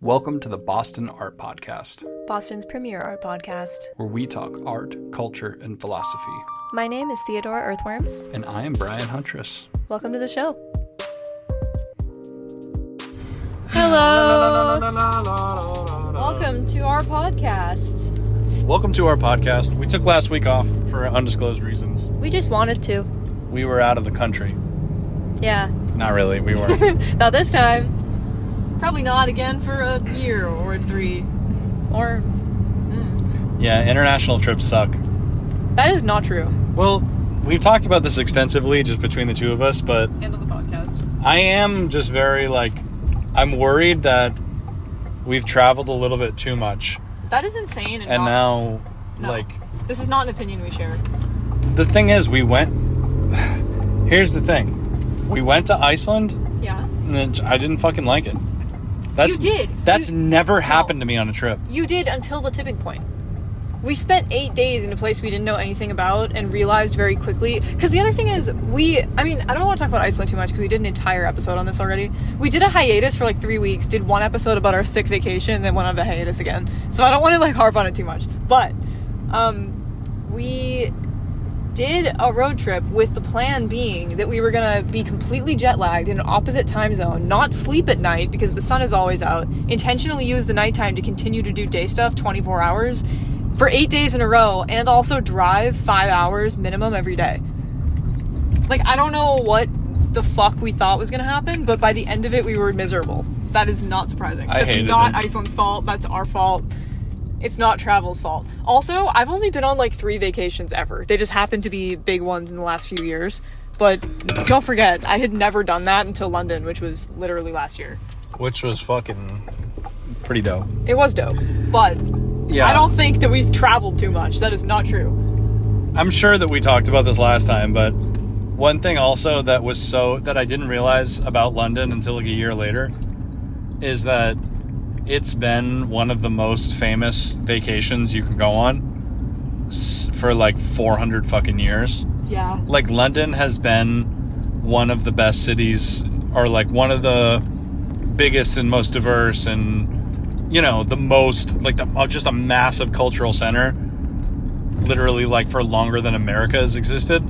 Welcome to the Boston Art Podcast, Boston's premier art podcast, where we talk art, culture, and philosophy. My name is Theodore Earthworms. And I am Brian Huntress. Welcome to the show. Hello! Welcome to our podcast. Welcome to our podcast. We took last week off for undisclosed reasons. We just wanted to. We were out of the country. Yeah. Not really, we weren't. Not this time. Probably not again for a year or three. Or... Yeah, international trips suck. That is not true. Well, we've talked about this extensively just between the two of us, but... And on the podcast. I am just very, I'm worried that we've traveled a little bit too much. That is insane. And now, This is not an opinion we share. The thing is, we went... Here's the thing. We went to Iceland. Yeah. And then I didn't fucking like it. You did. That's never happened to me on a trip. You did until the tipping point. We spent 8 days in a place we didn't know anything about and realized very quickly. Because the other thing is, I don't want to talk about Iceland too much because we did an entire episode on this already. We did a hiatus for 3 weeks, did one episode about our sick vacation, and then went on the hiatus again. So I don't want to harp on it too much. But we did a road trip with the plan being that we were going to be completely jet lagged in an opposite time zone, not sleep at night because the sun is always out, intentionally use the nighttime to continue to do day stuff 24 hours for 8 days in a row, and also drive 5 hours minimum every day. I don't know what the fuck we thought was going to happen, but by the end of it, we were miserable. That is not surprising. That's not Iceland's fault. That's our fault. It's not travel's fault. Also, I've only been on 3 vacations ever. They just happen to be big ones in the last few years. But don't forget, I had never done that until London, which was literally last year. Which was fucking pretty dope. It was dope. But yeah. I don't think that we've traveled too much. That is not true. I'm sure that we talked about this last time, but one thing also that I didn't realize about London until a year later is that it's been one of the most famous vacations you can go on for 400 fucking years. Yeah. London has been one of the best cities, or one of the biggest and most diverse and, the most, just a massive cultural center, literally for longer than America has existed.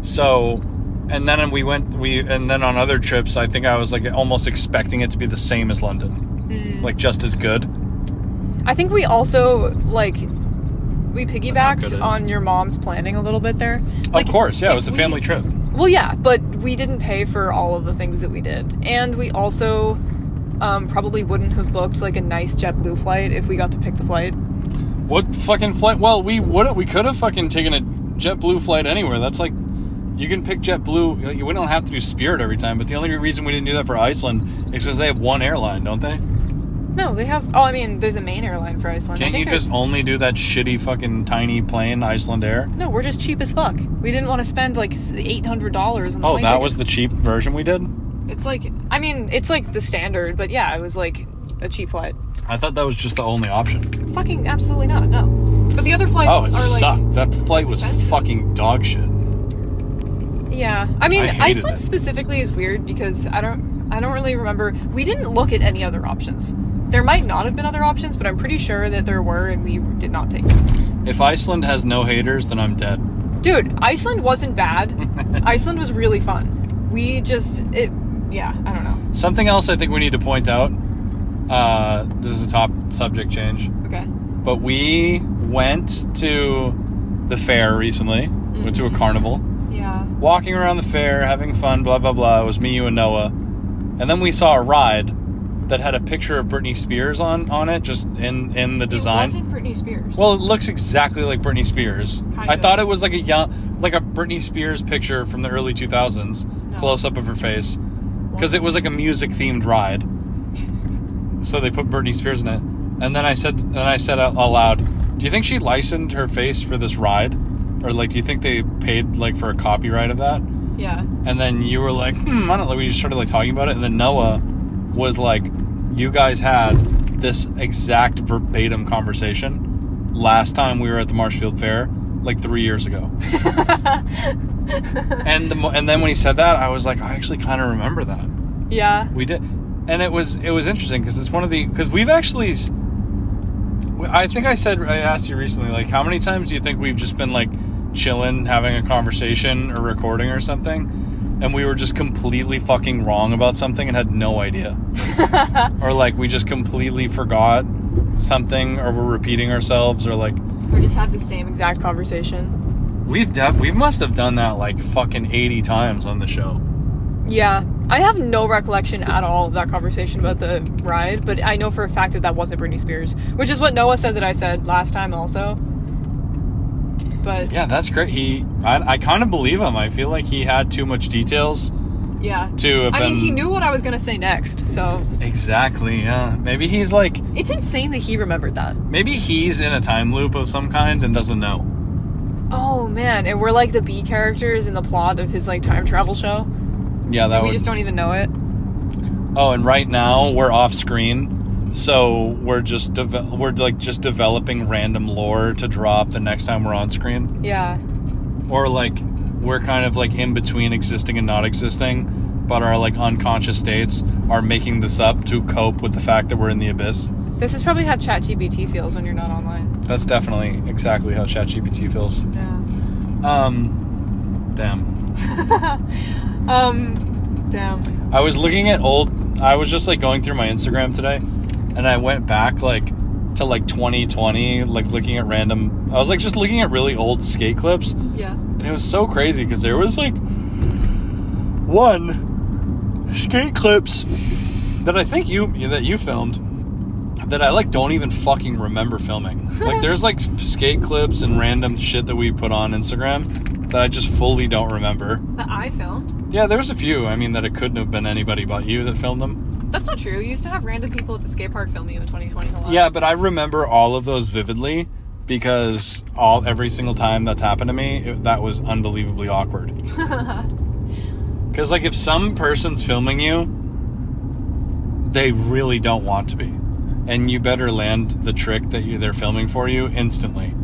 So, and then and then on other trips, I think I was almost expecting it to be the same as London. Just as good. I think we also, we piggybacked on your mom's planning a little bit there. Of course, yeah, it was a family trip. Well, yeah, but we didn't pay for all of the things that we did. And we also probably wouldn't have booked, a nice JetBlue flight if we got to pick the flight. What fucking flight? Well, we could have fucking taken a JetBlue flight anywhere. That's you can pick JetBlue. You wouldn't have to do Spirit every time, but the only reason we didn't do that for Iceland is because they have one airline, don't they? No, they have... there's a main airline for Iceland. Can't you just only do that shitty fucking tiny plane, Iceland Air? No, we're just cheap as fuck. We didn't want to spend $800 on the plane. Oh, that was the cheap version we did? It's it's the standard, but yeah, it was a cheap flight. I thought that was just the only option. Fucking absolutely not, no. But the other flights are sucked. That flight was fucking dog shit. Yeah. Iceland specifically is weird because I don't really remember. We didn't look at any other options. There might not have been other options, but I'm pretty sure that there were, and we did not take them. If Iceland has no haters, then I'm dead. Dude, Iceland wasn't bad. Iceland was really fun. I don't know. Something else I think we need to point out, this is a top subject change. Okay. But we went to the fair recently. Mm-hmm. Went to a carnival. Yeah. Walking around the fair, having fun, blah, blah, blah. It was me, you, and Noah. And then we saw a ride that had a picture of Britney Spears on it, just in the design. It wasn't Britney Spears. Well, it looks exactly like Britney Spears. I thought it was a Britney Spears picture from the early 2000s, close up of her face, because it was a music-themed ride. So they put Britney Spears in it. And then I said out loud, do you think she licensed her face for this ride? Or do you think they paid for a copyright of that? Yeah. And then you were I don't know. We just started talking about it, and then Noah was you guys had this exact verbatim conversation last time we were at the Marshfield Fair, 3 years ago. And then when he said that, I was I actually kind of remember that. Yeah. We did. And it was interesting because it's one of the, because we've actually, I think I asked you recently, like, how many times do you think we've just been like chilling, having a conversation or recording or something, and we were just completely fucking wrong about something and had no idea? Or like we just completely forgot something, or we're repeating ourselves, or like we just had the same exact conversation. We must have done that like fucking 80 times on the show. Yeah. I have no recollection at all of that conversation about the ride, but I know for a fact that wasn't Britney Spears, which is what Noah said that I said last time also. But yeah, that's great. I kind of believe him. I feel like he had too much details. Yeah. To have been... I mean, he knew what I was going to say next, so... Exactly, yeah. Maybe he's like... It's insane that he remembered that. Maybe he's in a time loop of some kind and doesn't know. Oh, man. And we're like the B characters in the plot of his like time travel show. Yeah, we just don't even know it. Oh, and right now we're off screen, so we're just developing random lore to drop the next time we're on screen. Yeah. Or like we're kind of like in between existing and not existing, but our like unconscious states are making this up to cope with the fact that we're in the abyss. This is probably how ChatGPT feels when you're not online. That's definitely exactly how ChatGPT feels. Yeah. Damn. Damn. I was just like going through my Instagram today, and I went back like to like 2020, like looking at I was like just looking at really old skate clips. Yeah. And it was so crazy because there was like one skate clips that I think you filmed that I like don't even fucking remember filming. Like there's like skate clips and random shit that we put on Instagram that I just fully don't remember. That I filmed? Yeah, there was a few. I mean, that it couldn't have been anybody but you that filmed them. That's not true. You used to have random people at the skate park filming you in 2020 a lot. Yeah, but I remember all of those vividly because every single time that's happened to me, that was unbelievably awkward. Because like if some person's filming you, they really don't want to be. And you better land the trick that they're filming for you instantly.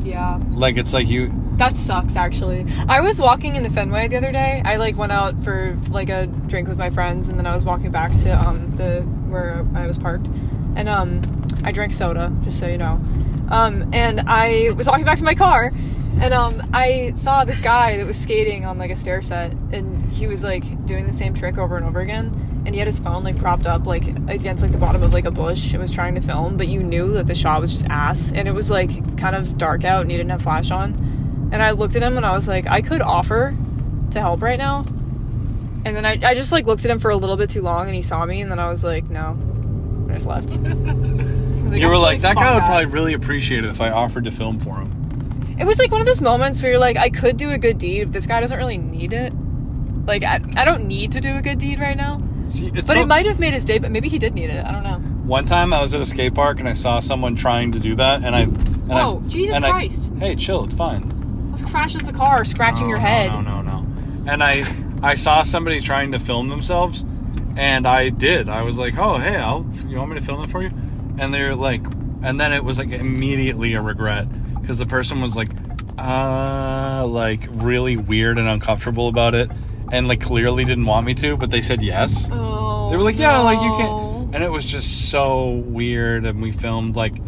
Yeah. Like it's like you... That sucks, actually. I was walking in the Fenway the other day. I like went out for like a drink with my friends, and then I was walking back to where I was parked, and I drank soda, just so you know. And I was walking back to my car, and I saw this guy that was skating on like a stair set, and he was like doing the same trick over and over again. And he had his phone like propped up like against like the bottom of like a bush and was trying to film, but you knew that the shot was just ass, and it was like kind of dark out and he didn't have flash on. And I looked at him and I was like, I could offer to help right now. And then I just like looked at him for a little bit too long, and he saw me, and then I was like, no. And I just left. You were like, that guy would probably really appreciate it if I offered to film for him. It was like one of those moments where you're like, I could do a good deed, but this guy doesn't really need it. Like, I don't need to do a good deed right now. See, but it might have made his day, but maybe he did need it. I don't know. One time I was at a skate park and I saw someone trying to do that, and Jesus Christ. Hey, chill, it's fine. This crashes the car, scratching your head. No. And I saw somebody trying to film themselves, and I did. I was like, oh, hey, you want me to film that for you? And they're like, and then it was like immediately a regret, because the person was like really weird and uncomfortable about it, and like clearly didn't want me to, but they said yes. Oh, they were like, yeah, like you can't. And it was just so weird, and we filmed like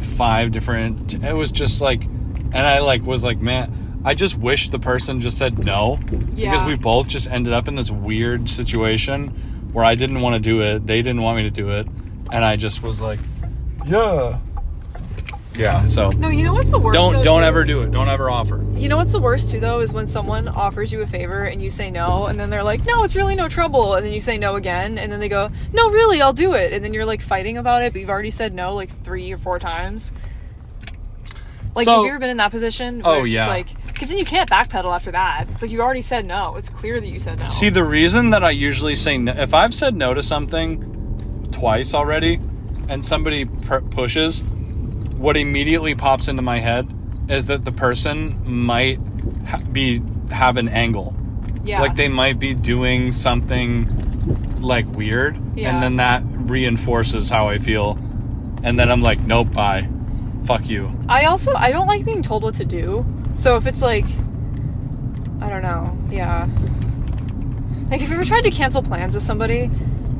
5 different. It was just like. And I was like, man, I just wish the person just said no. Yeah. Because we both just ended up in this weird situation where I didn't want to do it. They didn't want me to do it. And I just was like, yeah. Yeah, so. No, you know what's the worst? Don't ever do it. Don't ever offer. You know what's the worst too, though, is when someone offers you a favor and you say no, and then they're like, no, it's really no trouble. And then you say no again, and then they go, no, really, I'll do it. And then you're like fighting about it, but you've already said no like 3 or 4 times. Like, have you ever been in that position? Oh, yeah. Because then you can't backpedal after that. It's like you already said no. It's clear that you said no. See, the reason that I usually say no, if I've said no to something twice already, and somebody pushes, what immediately pops into my head is that the person might have an angle. Yeah. Like, they might be doing something, like, weird, and then that reinforces how I feel. And then I'm like, nope, bye. Fuck you. I don't like being told what to do. So if it's like, I don't know, yeah. Like, have you ever tried to cancel plans with somebody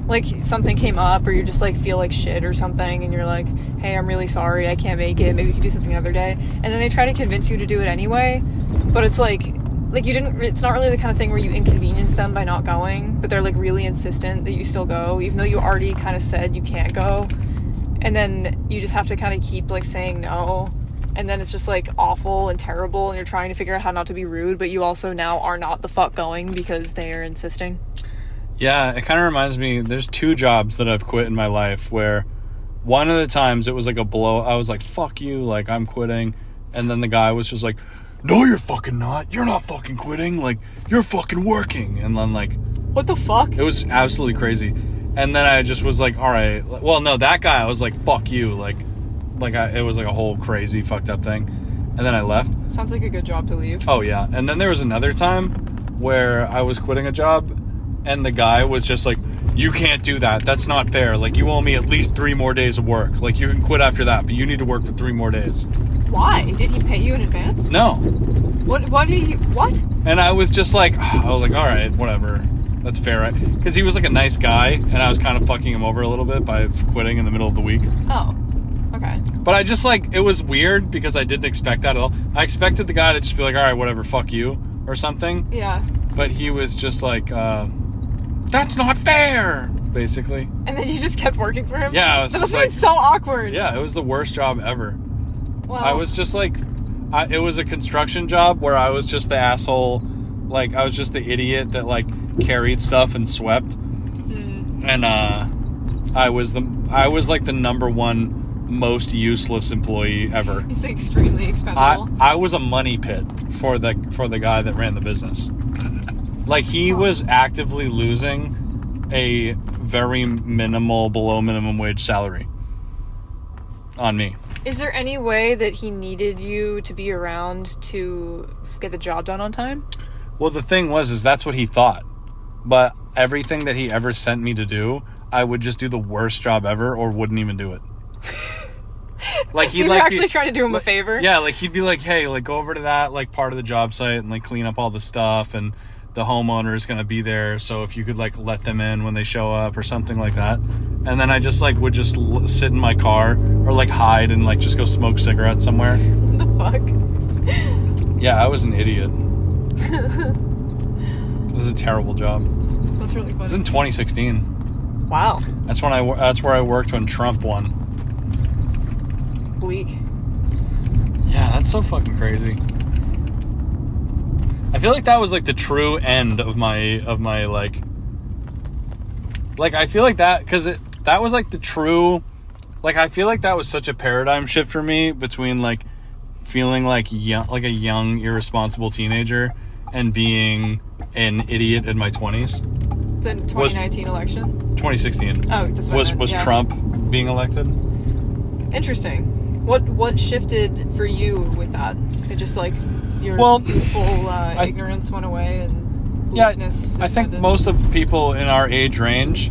Like, something came up, or you just, like, feel like shit or something, and you're like, hey, I'm really sorry, I can't make it, maybe you could do something another day. And then they try to convince you to do it anyway, but it's like it's not really the kind of thing where you inconvenience them by not going, but they're, like, really insistent that you still go, even though you already kind of said you can't go. And then you just have to kind of keep, like, saying no. And then it's just, like, awful and terrible, and you're trying to figure out how not to be rude, but you also now are not the fuck going because they are insisting. Yeah, it kind of reminds me, there's 2 jobs that I've quit in my life where one of the times it was like a blow. I was like, fuck you, like, I'm quitting. And then the guy was just like, no, you're fucking not. You're not fucking quitting. Like, you're fucking working. And then, like... What the fuck? It was absolutely crazy. And then I just was like, all right. Well, no, that guy, I was like, fuck you. It was like a whole crazy fucked up thing. And then I left. Sounds like a good job to leave. Oh, yeah. And then there was another time where I was quitting a job, and the guy was just like, you can't do that. That's not fair. Like, you owe me at least 3 more days of work. Like, you can quit after that, but you need to work for 3 more days. Why? Did he pay you in advance? No. What? And I was just like, all right, whatever. That's fair, right? Because he was like a nice guy, and I was kind of fucking him over a little bit by quitting in the middle of the week. Oh, okay. But I just, like, it was weird because I didn't expect that at all. I expected the guy to just be like, all right, whatever, fuck you, or something. Yeah. But he was just like, that's not fair, basically. And then you just kept working for him? Yeah, it was that just must have been so awkward. Yeah, it was the worst job ever. Well, I was just like, it was a construction job where I was just the asshole, like, I was just the idiot that, like, carried stuff and swept. And I was like the number one most useless employee ever. He's extremely expendable. I was a money pit for the guy that ran the business. Like, he was actively losing a very minimal, below minimum wage salary on me. Is there any way that he needed you to be around to get the job done on time? Well, the thing was that's what he thought. But everything that he ever sent me to do, I would just do the worst job ever or wouldn't even do it. Like, so you're actually trying to do him a favor? Yeah, like, he'd be like, hey, like, go over to that, like, part of the job site and, like, clean up all the stuff, and the homeowner is going to be there, so if you could, like, let them in when they show up or something like that. And then I just, like, would just sit in my car or, like, hide and, like, just go smoke cigarettes somewhere. What the fuck? Yeah, I was an idiot. This is a terrible job. That's really funny. This is in 2016. Wow. That's where I worked when Trump won. Bleak. Yeah, that's so fucking crazy. I feel like that was, like, the true end of my like, I feel like that, because that was, like, the true, like, I feel like that was such a paradigm shift for me between, like, feeling like a young, irresponsible teenager and being an idiot in my 20s. The 2019 election? 2016. Oh, that's what I meant. Was Yeah. Trump being elected? Interesting. What shifted for you with that? It just, like, your youthful ignorance went away and weakness. I think most of people in our age range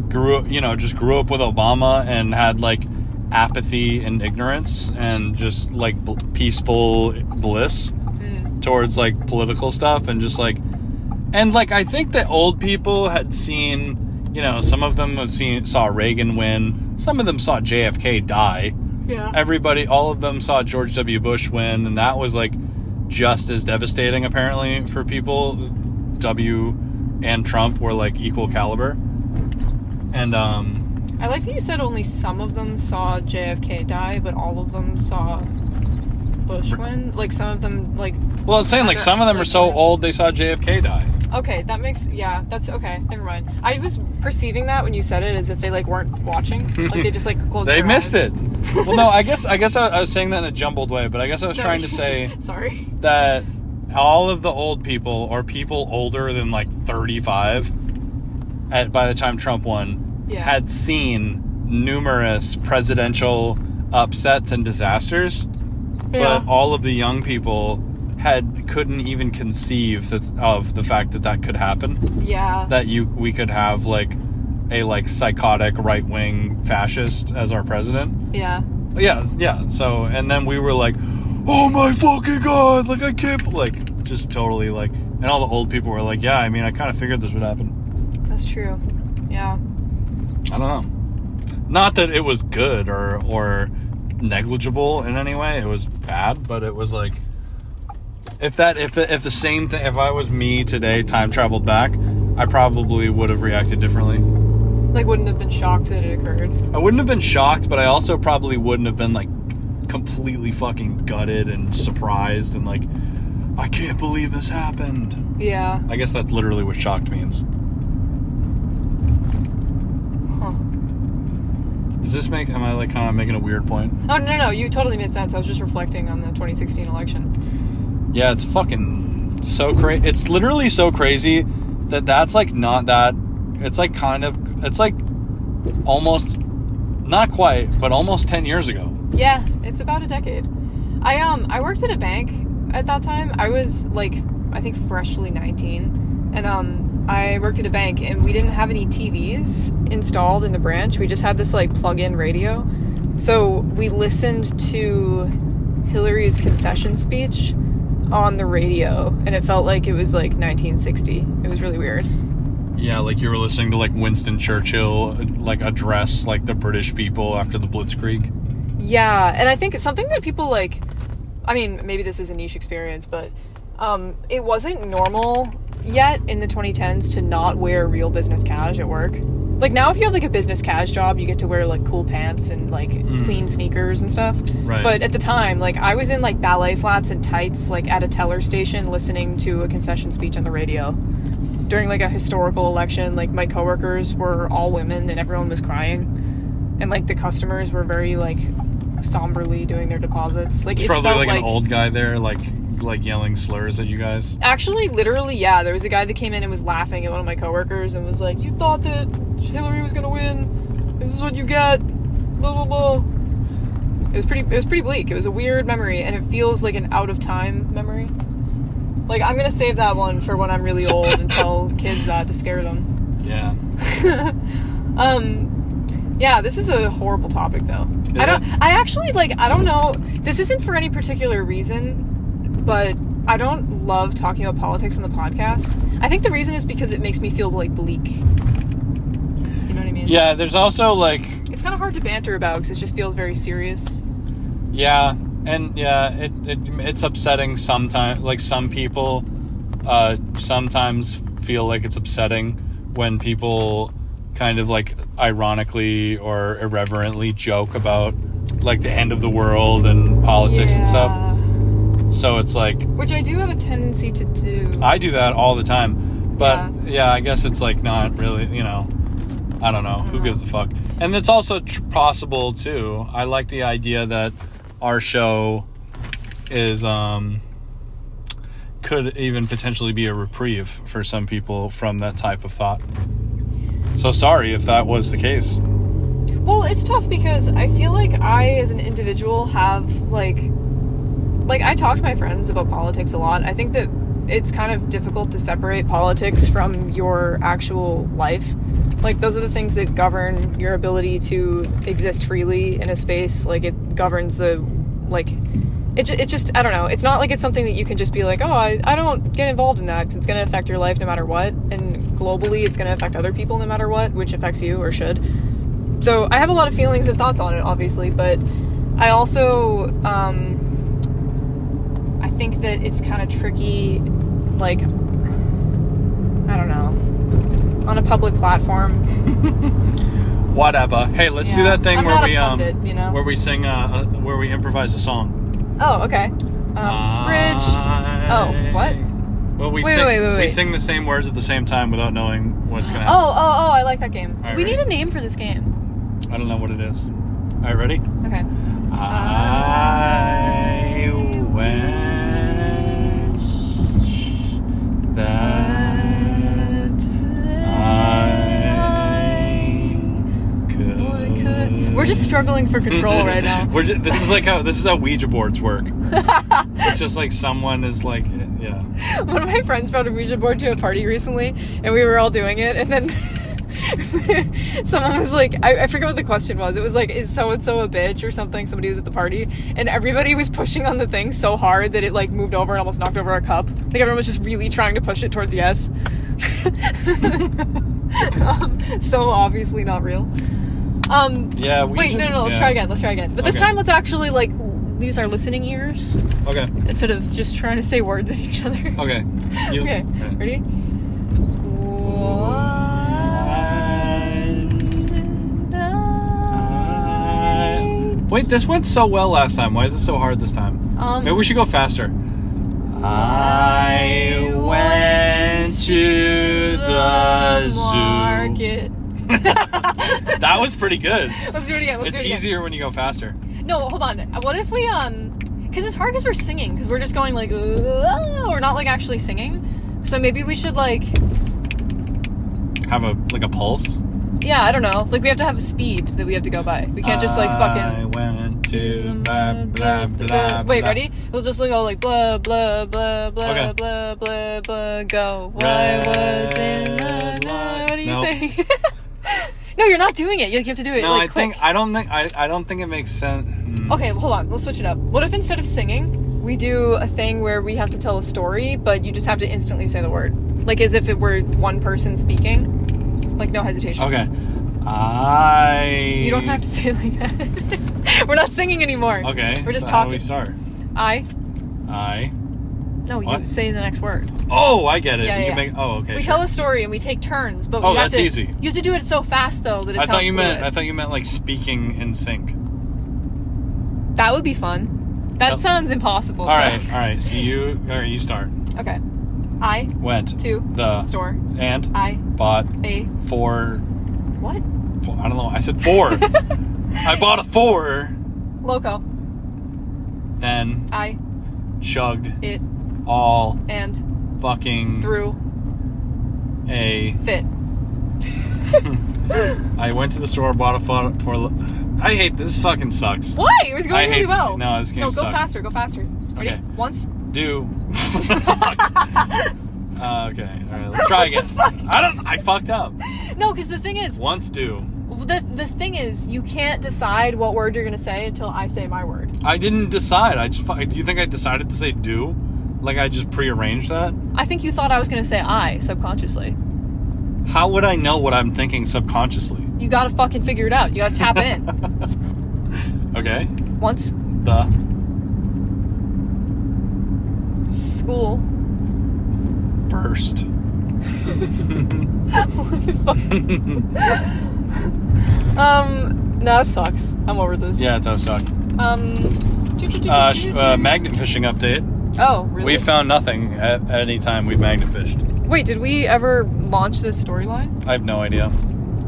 grew up with Obama and had, like, apathy and ignorance and just, like, peaceful bliss towards, like, political stuff, and just, like, and, like, I think that old people had seen, you know, some of them saw Reagan win, some of them saw JFK die. Yeah. All of them saw George W. Bush win, and that was, like, just as devastating, apparently, for people. W and Trump were, like, equal caliber. And, I like that you said only some of them saw JFK die, but all of them saw Bush win. Like, some of them, like... Well, I'm saying, like, some of them are so old they saw JFK die. Okay, that's okay. Never mind. I was perceiving that when you said it as if they, like, weren't watching. Like, they just, like, closed their eyes. They missed it. Well, no, I guess I was saying that in a jumbled way, but I guess I was trying to say... Sorry. That all of the old people, or people older than, like, 35, by the time Trump won, had seen numerous presidential upsets and disasters. Yeah. But all of the young people couldn't even conceive of the fact that could happen. Yeah. That we could have, like, a, like, psychotic right-wing fascist as our president. Yeah. Yeah. So, and then we were like, oh my fucking God, like, I can't, like, just totally, like, and all the old people were like, yeah, I mean, I kind of figured this would happen. That's true. Yeah. I don't know. Not that it was good or negligible in any way. It was bad, but it was like, if the same thing, if I was me today, time traveled back, I probably would have reacted differently. Like, wouldn't have been shocked that it occurred. I wouldn't have been shocked, but I also probably wouldn't have been like completely fucking gutted and surprised and like, I can't believe this happened. Yeah. I guess that's literally what shocked means. Does this am I like kind of making a weird point? Oh, no, you totally made sense. I was just reflecting on the 2016 election. Yeah, it's fucking so crazy. It's literally so crazy that's like not that. It's like it's like almost, not quite, but almost 10 years ago. Yeah, it's about a decade. I worked at a bank at that time. I was like, I think freshly 19, and I worked at a bank, and we didn't have any TVs installed in the branch. We just had this like plug-in radio. So we listened to Hillary's concession speech on the radio, and it felt like it was like 1960. It was really weird. Yeah, like you were listening to like Winston Churchill like address like the British people after the Blitzkrieg. Yeah, and I think it's something that people like, I mean, maybe this is a niche experience, but it wasn't normal yet in the 2010s to not wear real business cash at work. Like now, if you have like a business cash job, you get to wear like cool pants and like clean sneakers and stuff. Right. But at the time, like I was in like ballet flats and tights, like at a teller station, listening to a concession speech on the radio during like a historical election. Like my coworkers were all women and everyone was crying, and like the customers were very like somberly doing their deposits. Like it's probably like an old guy there, like yelling slurs at you guys. Actually, literally, yeah. There was a guy that came in and was laughing at one of my coworkers and was like, "You thought that Hillary was gonna win? This is what you get." Blah blah blah. It was pretty bleak. It was a weird memory, and it feels like an out of time memory. Like I'm gonna save that one for when I'm really old and tell kids that to scare them. Yeah. Yeah, this is a horrible topic though. I don't know. This isn't for any particular reason, but I don't love talking about politics on the podcast. I think the reason is because it makes me feel like bleak. You know what I mean? Yeah, there's also like, it's kind of hard to banter about because it just feels very serious. Yeah, and yeah, it's upsetting sometimes. Like some people sometimes feel like it's upsetting when people kind of like ironically or irreverently joke about like the end of the world and politics and stuff. So it's like, which I do have a tendency to do. I do that all the time, but yeah I guess it's like not really, you know, I don't know. Who gives a fuck? And it's also possible too. I like the idea that our show is could even potentially be a reprieve for some people from that type of thought. So sorry if that was the case. Well, it's tough because I feel like I, as an individual, have like I talk to my friends about politics a lot. I think that it's kind of difficult to separate politics from your actual life. Like, those are the things that govern your ability to exist freely in a space. Like, it governs the, like, it just, I don't know. It's not like it's something that you can just be like, oh, I don't get involved in that because it's going to affect your life no matter what. And globally, it's going to affect other people no matter what, which affects you or should. So I have a lot of feelings and thoughts on it, obviously, but I also, I think that it's kind of tricky, like, I don't know, on a public platform. Whatever. Hey, let's do that thing I'm where not we a pundit, you know? where we sing where we improvise a song. Oh, okay. Bridge. Oh, what? Well, we sing the same words at the same time without knowing what's gonna happen. Oh, I like that game. Right, we need a name for this game. I don't know what it is. All right, ready? Okay. I wish that I could. We're just struggling for control right now. This is how Ouija boards work. It's just like someone is like, yeah. One of my friends brought a Ouija board to a party recently, and we were all doing it, and then someone was like, I forget what the question was. It was like, is so-and-so a bitch or something? Somebody was at the party, and everybody was pushing on the thing so hard that it like moved over and almost knocked over a cup. Like everyone was just really trying to push it towards yes. So obviously not real. Yeah. Wait, no. Let's try again. But this time, let's actually like use our listening ears. Okay. Instead of just trying to say words at each other. Okay. Okay. Ready? Wait, this went so well last time. Why is it so hard this time? Maybe we should go faster. I went to the market. That was pretty good. Let's do it again. It's easier when you go faster. No, hold on. What if we because it's hard because we're singing, because we're just going like we're not like actually singing. So maybe we should like have a pulse. Yeah, I don't know. Like we have to have a speed that we have to go by. We can't just like fucking. I went to blah blah blah. Wait, blah. ready? We'll just go like blah blah blah blah Okay. blah blah blah. Go. I was in the. What are you saying? No, you're not doing it. You have to do it. No, like, quick. I don't think it makes sense. Okay, hold on. Let's switch it up. What if instead of singing, we do a thing where we have to tell a story, but you just have to instantly say the word, like as if it were one person speaking, like no hesitation. Okay. You don't have to say it like that. We're not singing anymore. Okay. We're just so talking. How do we start? I. No, What? you say the next word. Oh, I get it. Yeah, You yeah. can okay. We sure. tell a story and we take turns, but we Oh, have that's to, easy. You have to do it so fast though that it I sounds thought you fluid. meant like speaking in sync. That would be fun. That sounds impossible. All right. So you start. Okay. I Went to the store and I bought a four. what? I don't know. I said 4. I bought a 4. Loco. Then I chugged it all and fucking through a fit. I went to the store, bought a for. I hate this. Fucking sucks. Why? It was going really well. This game No, sucks. go faster. Ready? Okay. Once. Do. Fuck. Okay. All right. Let's try again. I fucked up. No, because the thing is, Once do. the thing is, you can't decide what word you're gonna say until I say my word. I didn't decide. Do you think I decided to say do? Like I just prearranged that? I think you thought I was gonna say I subconsciously. How would I know what I'm thinking subconsciously? You gotta fucking figure it out. You gotta tap in. Okay. Once. The. School. Burst. What the fuck? No, that sucks. I'm over this. Yeah, it does suck. Magnet fishing update. Oh, really? We found nothing at any time we've magnet fished. Wait, did we ever launch this storyline? I have no idea.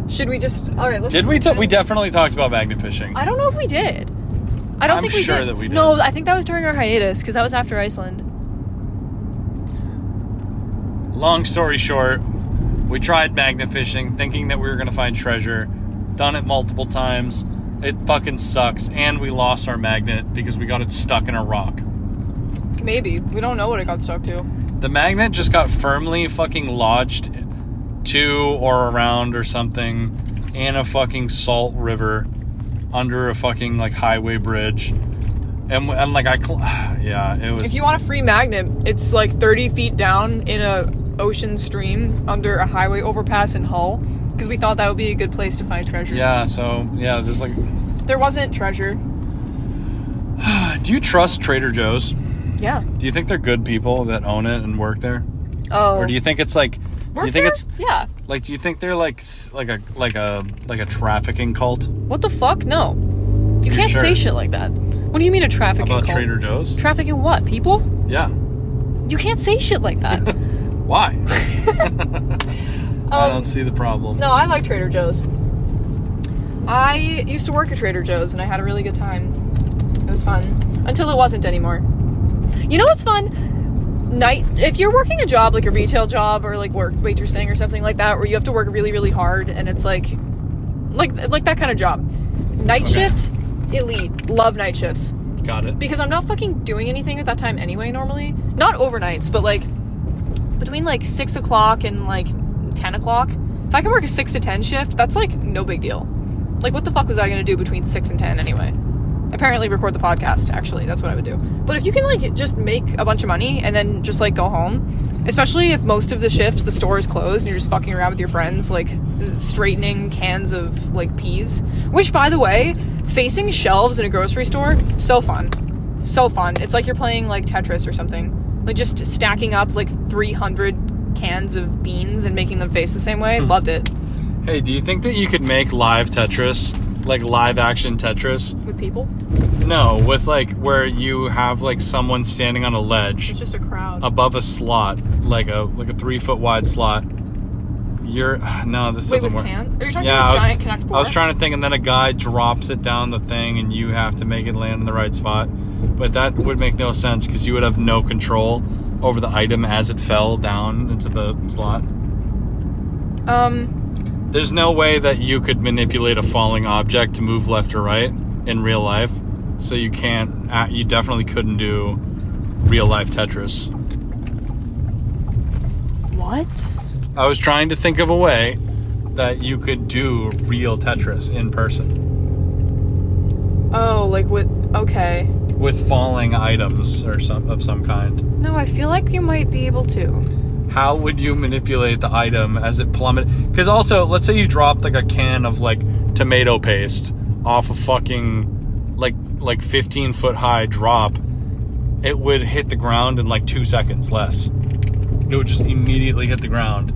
Should we just... Alright, let's... Did we? We definitely talked about magnet fishing. I don't know if we did. I don't think we did. I'm sure that we did. No, I think that was during our hiatus, because that was after Iceland. Long story short, we tried magnet fishing thinking that we were going to find treasure. Done it multiple times. It fucking sucks. And we lost our magnet because we got it stuck in a rock. Maybe. We don't know what it got stuck to. The magnet just got firmly fucking lodged to or around or something in a fucking salt river under a fucking like highway bridge. And like yeah, it was... If you want a free magnet, it's like 30 feet down in a ocean stream under a highway overpass in Hull, because we thought that would be a good place to find treasure. Yeah, so yeah, there's like... There wasn't treasure. Do you trust Trader Joe's? Yeah. Do you think they're good people that own it and work there? Oh. Or do you think it's like... Work you think there? it's Yeah. like? Do you think they're like a trafficking cult? What the fuck? No. You can't sure? say shit like that. What do you mean a trafficking About cult? Trader Joe's? Trafficking what? People? Yeah. You can't say shit like that. Why? I don't see the problem. No, I like Trader Joe's. I used to work at Trader Joe's and I had a really good time. It was fun. Until it wasn't anymore. You know what's fun? If you're working a job, like a retail job or like waitressing or something like that, where you have to work really, really hard and it's like that kind of job. Night shift, elite. Love night shifts. Got it. Because I'm not fucking doing anything at that time anyway, normally. Not overnights, but like between like 6 o'clock and like 10 o'clock. If I can work a 6 to 10 shift, that's like no big deal. Like what the fuck was I gonna do between 6 and 10 anyway? Apparently record the podcast, actually. That's what I would do. But if you can, like, just make a bunch of money and then just, like, go home, especially if most of the shifts the store is closed and you're just fucking around with your friends, like, straightening cans of, like, peas. Which, by the way, facing shelves in a grocery store, so fun. So fun. It's like you're playing, like, Tetris or something. Like, just stacking up, like, 300 cans of beans and making them face the same way. Loved it. Hey, do you think that you could make live Tetris, like live action Tetris? With people? No, with like where you have like someone standing on a ledge. It's just a crowd. Above a slot, like a 3 foot wide slot. No, this Wait, doesn't work. Are you talking about giant Connect 4? I was trying to think, and then a guy drops it down the thing, and you have to make it land in the right spot. But that would make no sense because you would have no control over the item as it fell down into the slot. There's no way that you could manipulate a falling object to move left or right in real life. So you definitely couldn't do real life Tetris. What? I was trying to think of a way that you could do real Tetris in person. Oh, like okay. With falling items of some kind. No, I feel like you might be able to. How would you manipulate the item as it plummeted? Because also, let's say you dropped like a can of like tomato paste off a fucking like 15 foot high drop. It would hit the ground in like 2 seconds less. It would just immediately hit the ground.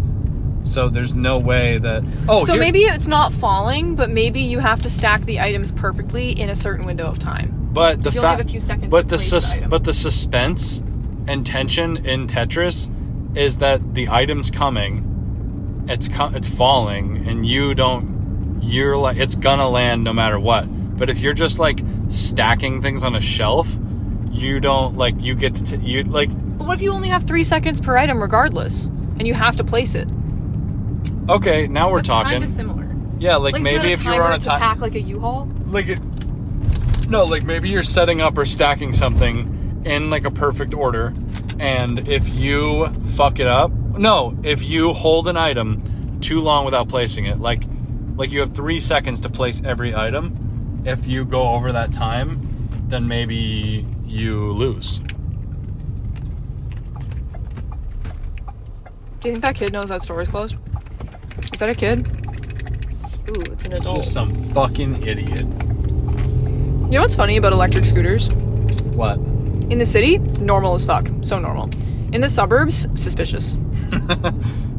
So there's no way that... maybe it's not falling, but maybe you have to stack the items perfectly in a certain window of time. But the you only have a few seconds to place the item. But the suspense and tension in Tetris is that the item's coming, it's falling, and you're like, it's gonna land no matter what. But if you're just like stacking things on a shelf, you don't like, you get to you like. But what if you only have 3 seconds per item regardless, and you have to place it? Okay, now we're talking. Kind of similar. Yeah, like maybe if you were on a time, pack like a U-Haul. Like maybe you're setting up or stacking something in like a perfect order, and if you fuck it up, if you hold an item too long without placing it, like you have 3 seconds to place every item. If you go over that time, then maybe you lose. Do you think that kid knows that store is closed? Is that a kid? Ooh, it's an adult. It's just some fucking idiot. You know what's funny about electric scooters? What? In the city, normal as fuck. So normal. In the suburbs, suspicious.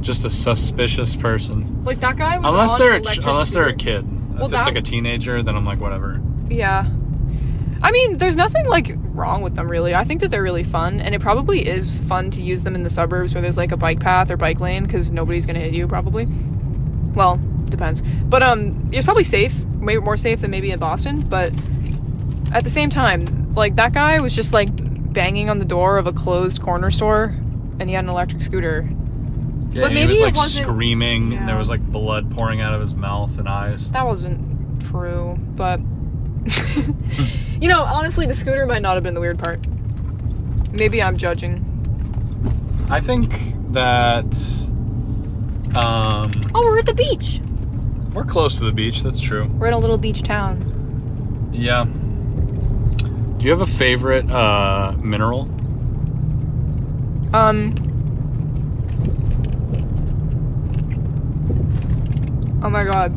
Just a suspicious person. Like that guy was unless they're a kid. Well, if it's like a teenager, then I'm like, whatever. Yeah. I mean, there's nothing like wrong with them really. I think that they're really fun, and it probably is fun to use them in the suburbs where there's like a bike path or bike lane because nobody's gonna hit you probably. Well, depends. But it's probably safe, maybe more safe than maybe in Boston. But at the same time, like that guy was just like banging on the door of a closed corner store, and he had an electric scooter. Yeah, but maybe he was like wasn't screaming, yeah. and there was like blood pouring out of his mouth and eyes. That wasn't true, but you know, honestly, the scooter might not have been the weird part. Maybe I'm judging. I think that we're at the beach. We're close to the beach, that's true. We're in a little beach town. Yeah. Do you have a favorite mineral? Oh my god.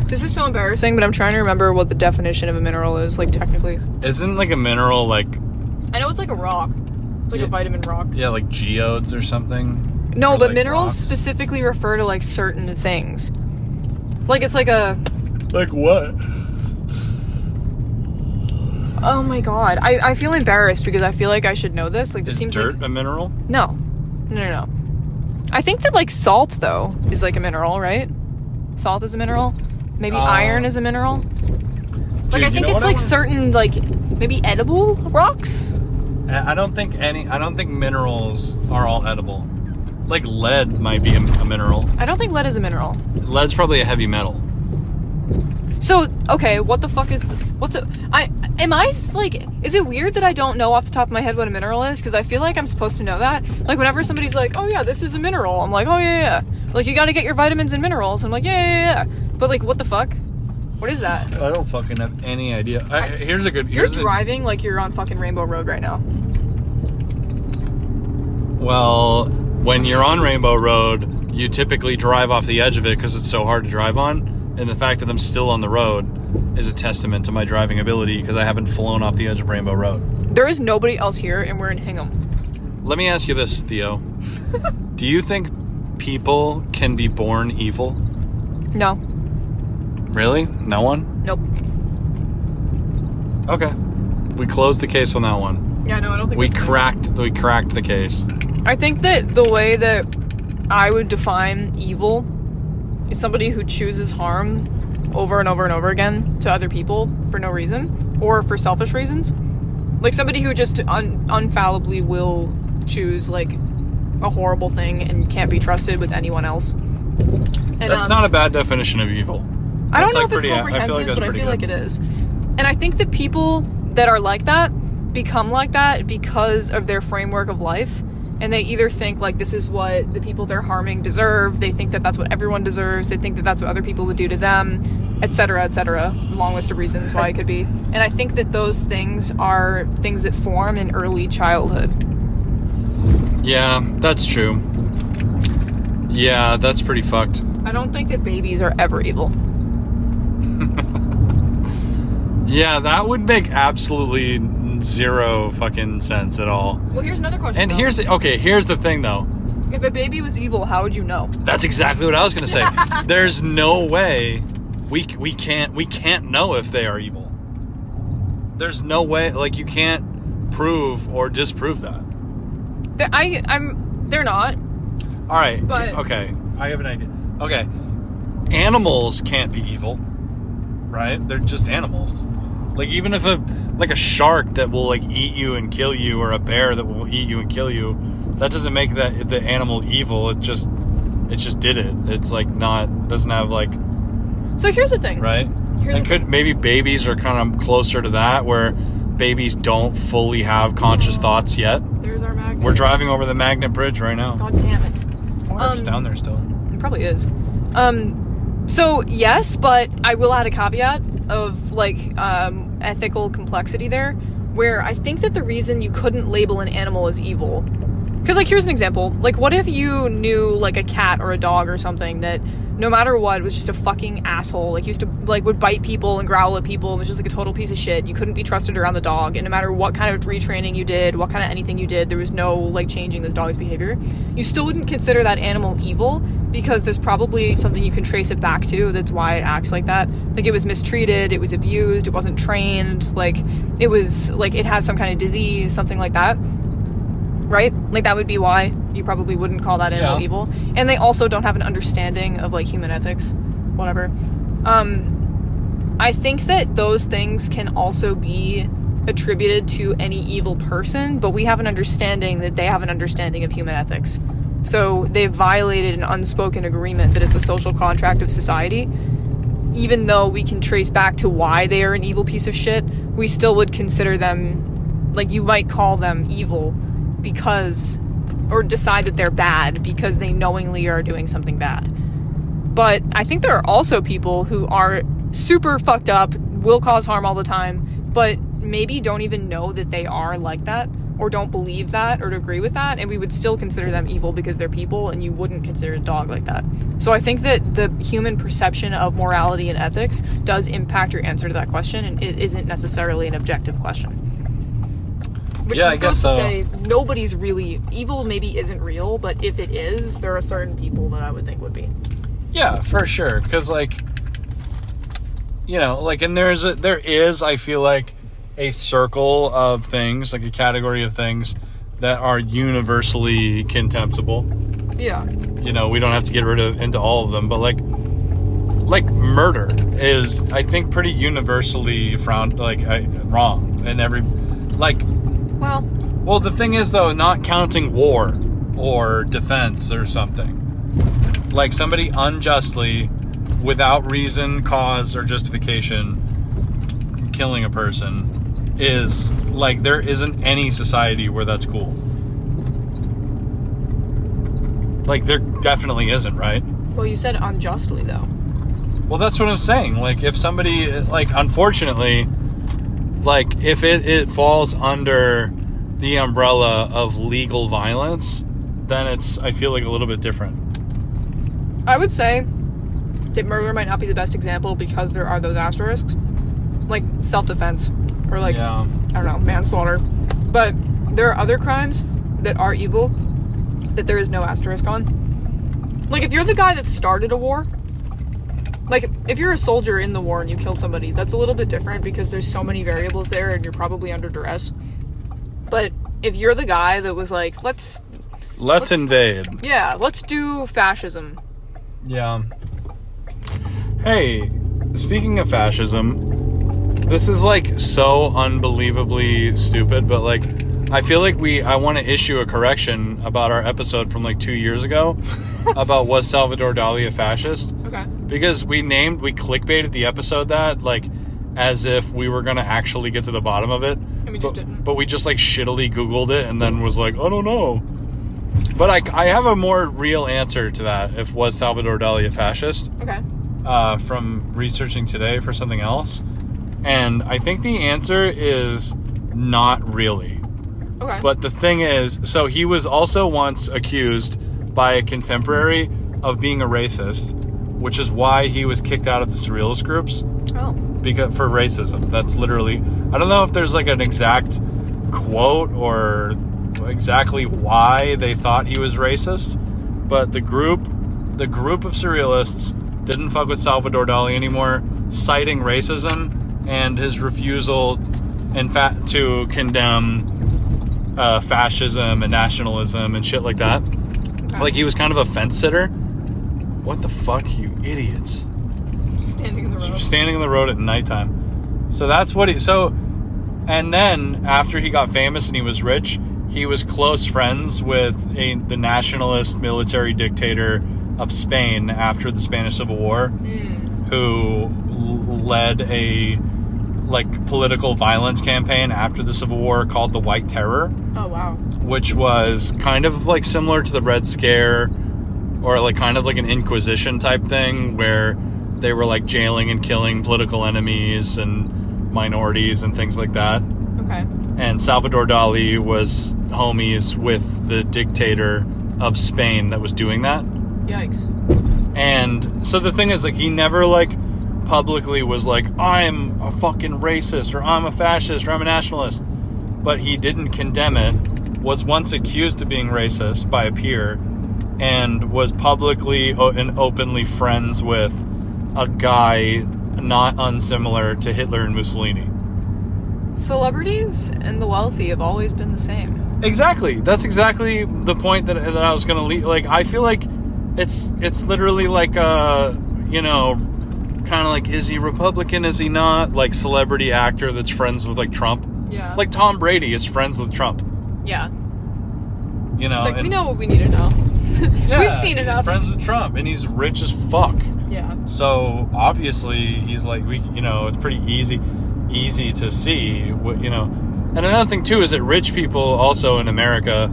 This is so embarrassing, but I'm trying to remember what the definition of a mineral is, like, technically. Isn't, like, a mineral, like... I know it's like a rock. It's like a vitamin rock. Yeah, like geodes or something. No, or but like minerals rocks. specifically refer to, like, certain things. Like, it's like a... Like what? Oh my god. I feel embarrassed because I feel like I should know this. Like, this seems dirt like... a mineral? No. I think that, like, salt, though, is like a mineral, right? Salt is a mineral. Maybe iron is a mineral. Like, I think it's like certain, like, maybe edible rocks. I don't think minerals are all edible. Like lead might be a mineral. I don't think lead is a mineral. Lead's probably a heavy metal. So, okay, what the fuck is... Is it weird that I don't know off the top of my head what a mineral is? Because I feel like I'm supposed to know that. Like, whenever somebody's like, oh yeah, this is a mineral, I'm like, oh yeah. Like, you gotta get your vitamins and minerals. I'm like, yeah. But, like, what the fuck? What is that? I don't fucking have any idea. Here's a good... You're driving like you're on fucking Rainbow Road right now. Well, when you're on Rainbow Road, you typically drive off the edge of it because it's so hard to drive on. And the fact that I'm still on the road is a testament to my driving ability because I haven't flown off the edge of Rainbow Road. There is nobody else here, and we're in Hingham. Let me ask you this, Theo. Do you think people can be born evil? No. Really? No one? Nope. Okay. We closed the case on that one. Yeah, no, I don't think we cracked the case. I think that the way that I would define evil is somebody who chooses harm over and over and over again to other people for no reason or for selfish reasons. Like somebody who just unfallibly will choose like a horrible thing and can't be trusted with anyone else. And, that's not a bad definition of evil. I don't know if it's comprehensive, but I feel like it is. And I think that people that are like that become like that because of their framework of life. And they either think like this is what the people they're harming deserve. They think that that's what everyone deserves. They think that that's what other people would do to them, etc., etc. Long list of reasons why it could be. And I think that those things are things that form in early childhood. Yeah, that's true. Yeah, that's pretty fucked. I don't think that babies are ever evil. Yeah, that would make absolutely zero fucking sense at all. Well, here's another question. And here's the thing though. If a baby was evil, how would you know? That's exactly what I was gonna say. There's no way we can't know if they are evil. There's no way, like you can't prove or disprove that. They're not. All right. But okay, I have an idea. Okay, animals can't be evil, right? They're just animals. Like even if a shark that will like eat you and kill you, or a bear that will eat you and kill you, that doesn't make the animal evil. It just did it. It's like doesn't have like. So here's the thing, right? Maybe babies are kind of closer to that, where babies don't fully have conscious thoughts yet. There's our magnet. We're driving over the Magnet Bridge right now. God damn it! I wonder if it's down there still. It probably is. So yes, but I will add a caveat of like ethical complexity there, where I think that the reason you couldn't label an animal as evil, because like here's an example, like what if you knew like a cat or a dog or something that no matter what was just a fucking asshole, like used to like would bite people and growl at people and was just like a total piece of shit. You couldn't be trusted around the dog, and no matter what kind of retraining you did, what kind of anything you did, there was no like changing this dog's behavior. You still wouldn't consider that animal evil, because there's probably something you can trace it back to that's why it acts like that. Like it was mistreated, it was abused, it wasn't trained, like it was like it has some kind of disease, something like that, right? Like that would be why you probably wouldn't call that animal evil. And they also don't have an understanding of like human ethics, whatever. I think that those things can also be attributed to any evil person, but we have an understanding that they have an understanding of human ethics. So they've violated an unspoken agreement that is a social contract of society. Even though we can trace back to why they are an evil piece of shit, we still would consider them, like you might call them evil because, or decide that they're bad because they knowingly are doing something bad. But I think there are also people who are super fucked up, will cause harm all the time, but maybe don't even know that they are like that, or don't believe that, or agree with that, and we would still consider them evil because they're people, and you wouldn't consider a dog like that. So I think that the human perception of morality and ethics does impact your answer to that question, and it isn't necessarily an objective question. Which I guess so. To say nobody's really evil. Maybe isn't real, but if it is, there are certain people that I would think would be. Yeah, for sure. Because like, you know, like, and there is, I feel like, a circle of things, like a category of things that are universally contemptible. Yeah. You know, we don't have to get into all of them, but like murder is, I think, pretty universally wrong, and every, like. Well, the thing is though, not counting war or defense or something, like somebody unjustly, without reason, cause, or justification, killing a person. Is like there isn't any society where that's cool. Like there definitely isn't, right? Well, you said unjustly though. Well, that's what I'm saying. Like, if somebody, like, unfortunately, like, if it falls under the umbrella of legal violence, then it's, I feel like, a little bit different. I would say that murder might not be the best example because there are those asterisks. Like, self-defense. Or, like, Yeah. I don't know, manslaughter. But there are other crimes that are evil that there is no asterisk on. Like, if you're the guy that started a war, like, if you're a soldier in the war and you killed somebody, that's a little bit different because there's so many variables there and you're probably under duress. But if you're the guy that was like, let's invade. Yeah, let's do fascism. Yeah. Hey, speaking of fascism, this is, like, so unbelievably stupid, but, like, I feel like I want to issue a correction about our episode from, like, 2 years ago about was Salvador Dali a fascist? Okay. Because we clickbaited the episode that, like, as if we were going to actually get to the bottom of it. And we just didn't. But we just, like, shittily Googled it and then was like, I don't know. But I have a more real answer to that, if was Salvador Dali a fascist. Okay. From researching today for something else. And I think the answer is not really. Okay. But the thing is, so he was also once accused by a contemporary of being a racist, which is why he was kicked out of the surrealist groups. Oh. Because for racism. That's literally, I don't know if there's, like, an exact quote or exactly why they thought he was racist, but the group of surrealists didn't fuck with Salvador Dali anymore, citing racism and his refusal, in fact, to condemn fascism and nationalism and shit like that. Okay. Like, he was kind of a fence sitter. What the fuck, you idiots? Standing in the road. Standing in the road at nighttime. So that's what and then after he got famous and he was rich, he was close friends with the nationalist military dictator of Spain after the Spanish Civil War, who led a, like, political violence campaign after the Civil War called the White Terror. Oh, wow. Which was kind of, like, similar to the Red Scare, or, like, kind of like an Inquisition type thing where they were, like, jailing and killing political enemies and minorities and things like that. Okay. And Salvador Dali was homies with the dictator of Spain that was doing that. Yikes. And so the thing is, like, he never, like, publicly was like, I'm a fucking racist, or I'm a fascist, or I'm a nationalist. But he didn't condemn it, was once accused of being racist by a peer, and was publicly and openly friends with a guy not unsimilar to Hitler and Mussolini. Celebrities and the wealthy have always been the same. Exactly. That's exactly the point that I was going to leave. Like, I feel like it's literally like you know, kind of like, is he Republican, is he not? Like, celebrity actor that's friends with, like, Trump. Yeah. Like, Tom Brady is friends with Trump. Yeah. You know? It's like, we know what we need to know. Yeah, we've seen enough. He's friends with Trump, and he's rich as fuck. Yeah. So, obviously, he's like, it's pretty easy to see, what, you know. And another thing, too, is that rich people also in America,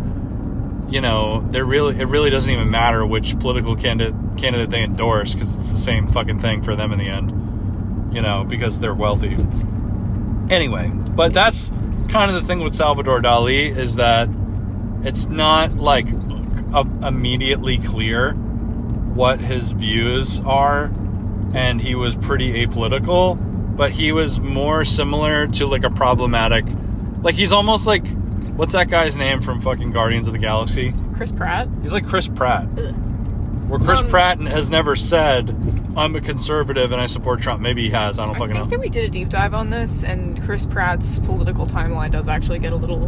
you know, it really doesn't even matter which political candidate they endorse, because it's the same fucking thing for them in the end, you know, because they're wealthy. Anyway, but that's kind of the thing with Salvador Dali, is that it's not, like, immediately clear what his views are, and he was pretty apolitical, but he was more similar to, like, a problematic, like, he's almost like, what's that guy's name from fucking Guardians of the Galaxy? Chris Pratt? He's like Chris Pratt. Ugh. Where Chris Pratt has never said, I'm a conservative and I support Trump. Maybe he has, I don't fucking know. I think that we did a deep dive on this, and Chris Pratt's political timeline does actually get a little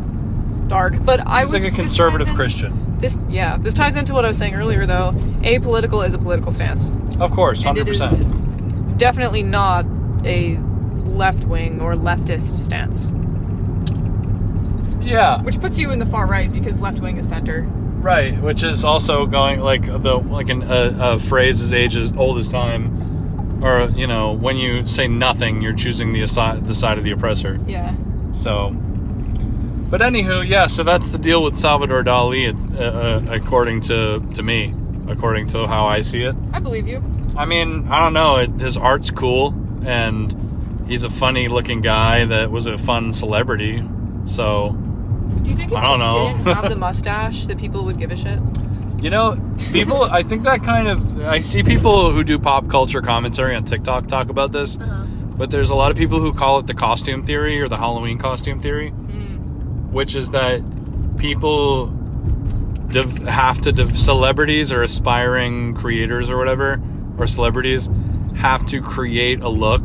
dark, but He's like a conservative Christian. This ties into what I was saying earlier, though. Apolitical is a political stance. Of course, 100%. And it is definitely not a left-wing or leftist stance. Yeah. Which puts you in the far right, because left-wing is center. Right, which is also going, like, a phrase as old as time, or, you know, when you say nothing, you're choosing the side of the oppressor. Yeah. So, but anywho, yeah, so that's the deal with Salvador Dali, according to me, according to how I see it. I believe you. I mean, I don't know. His art's cool, and he's a funny-looking guy that was a fun celebrity. So, do you think if I don't know. he didn't have the mustache that people would give a shit? You know, people, I think that kind of... I see people who do pop culture commentary on TikTok talk about this, but there's a lot of people who call it the costume theory or the Halloween costume theory, which is that people celebrities or aspiring creators or whatever, or celebrities, have to create a look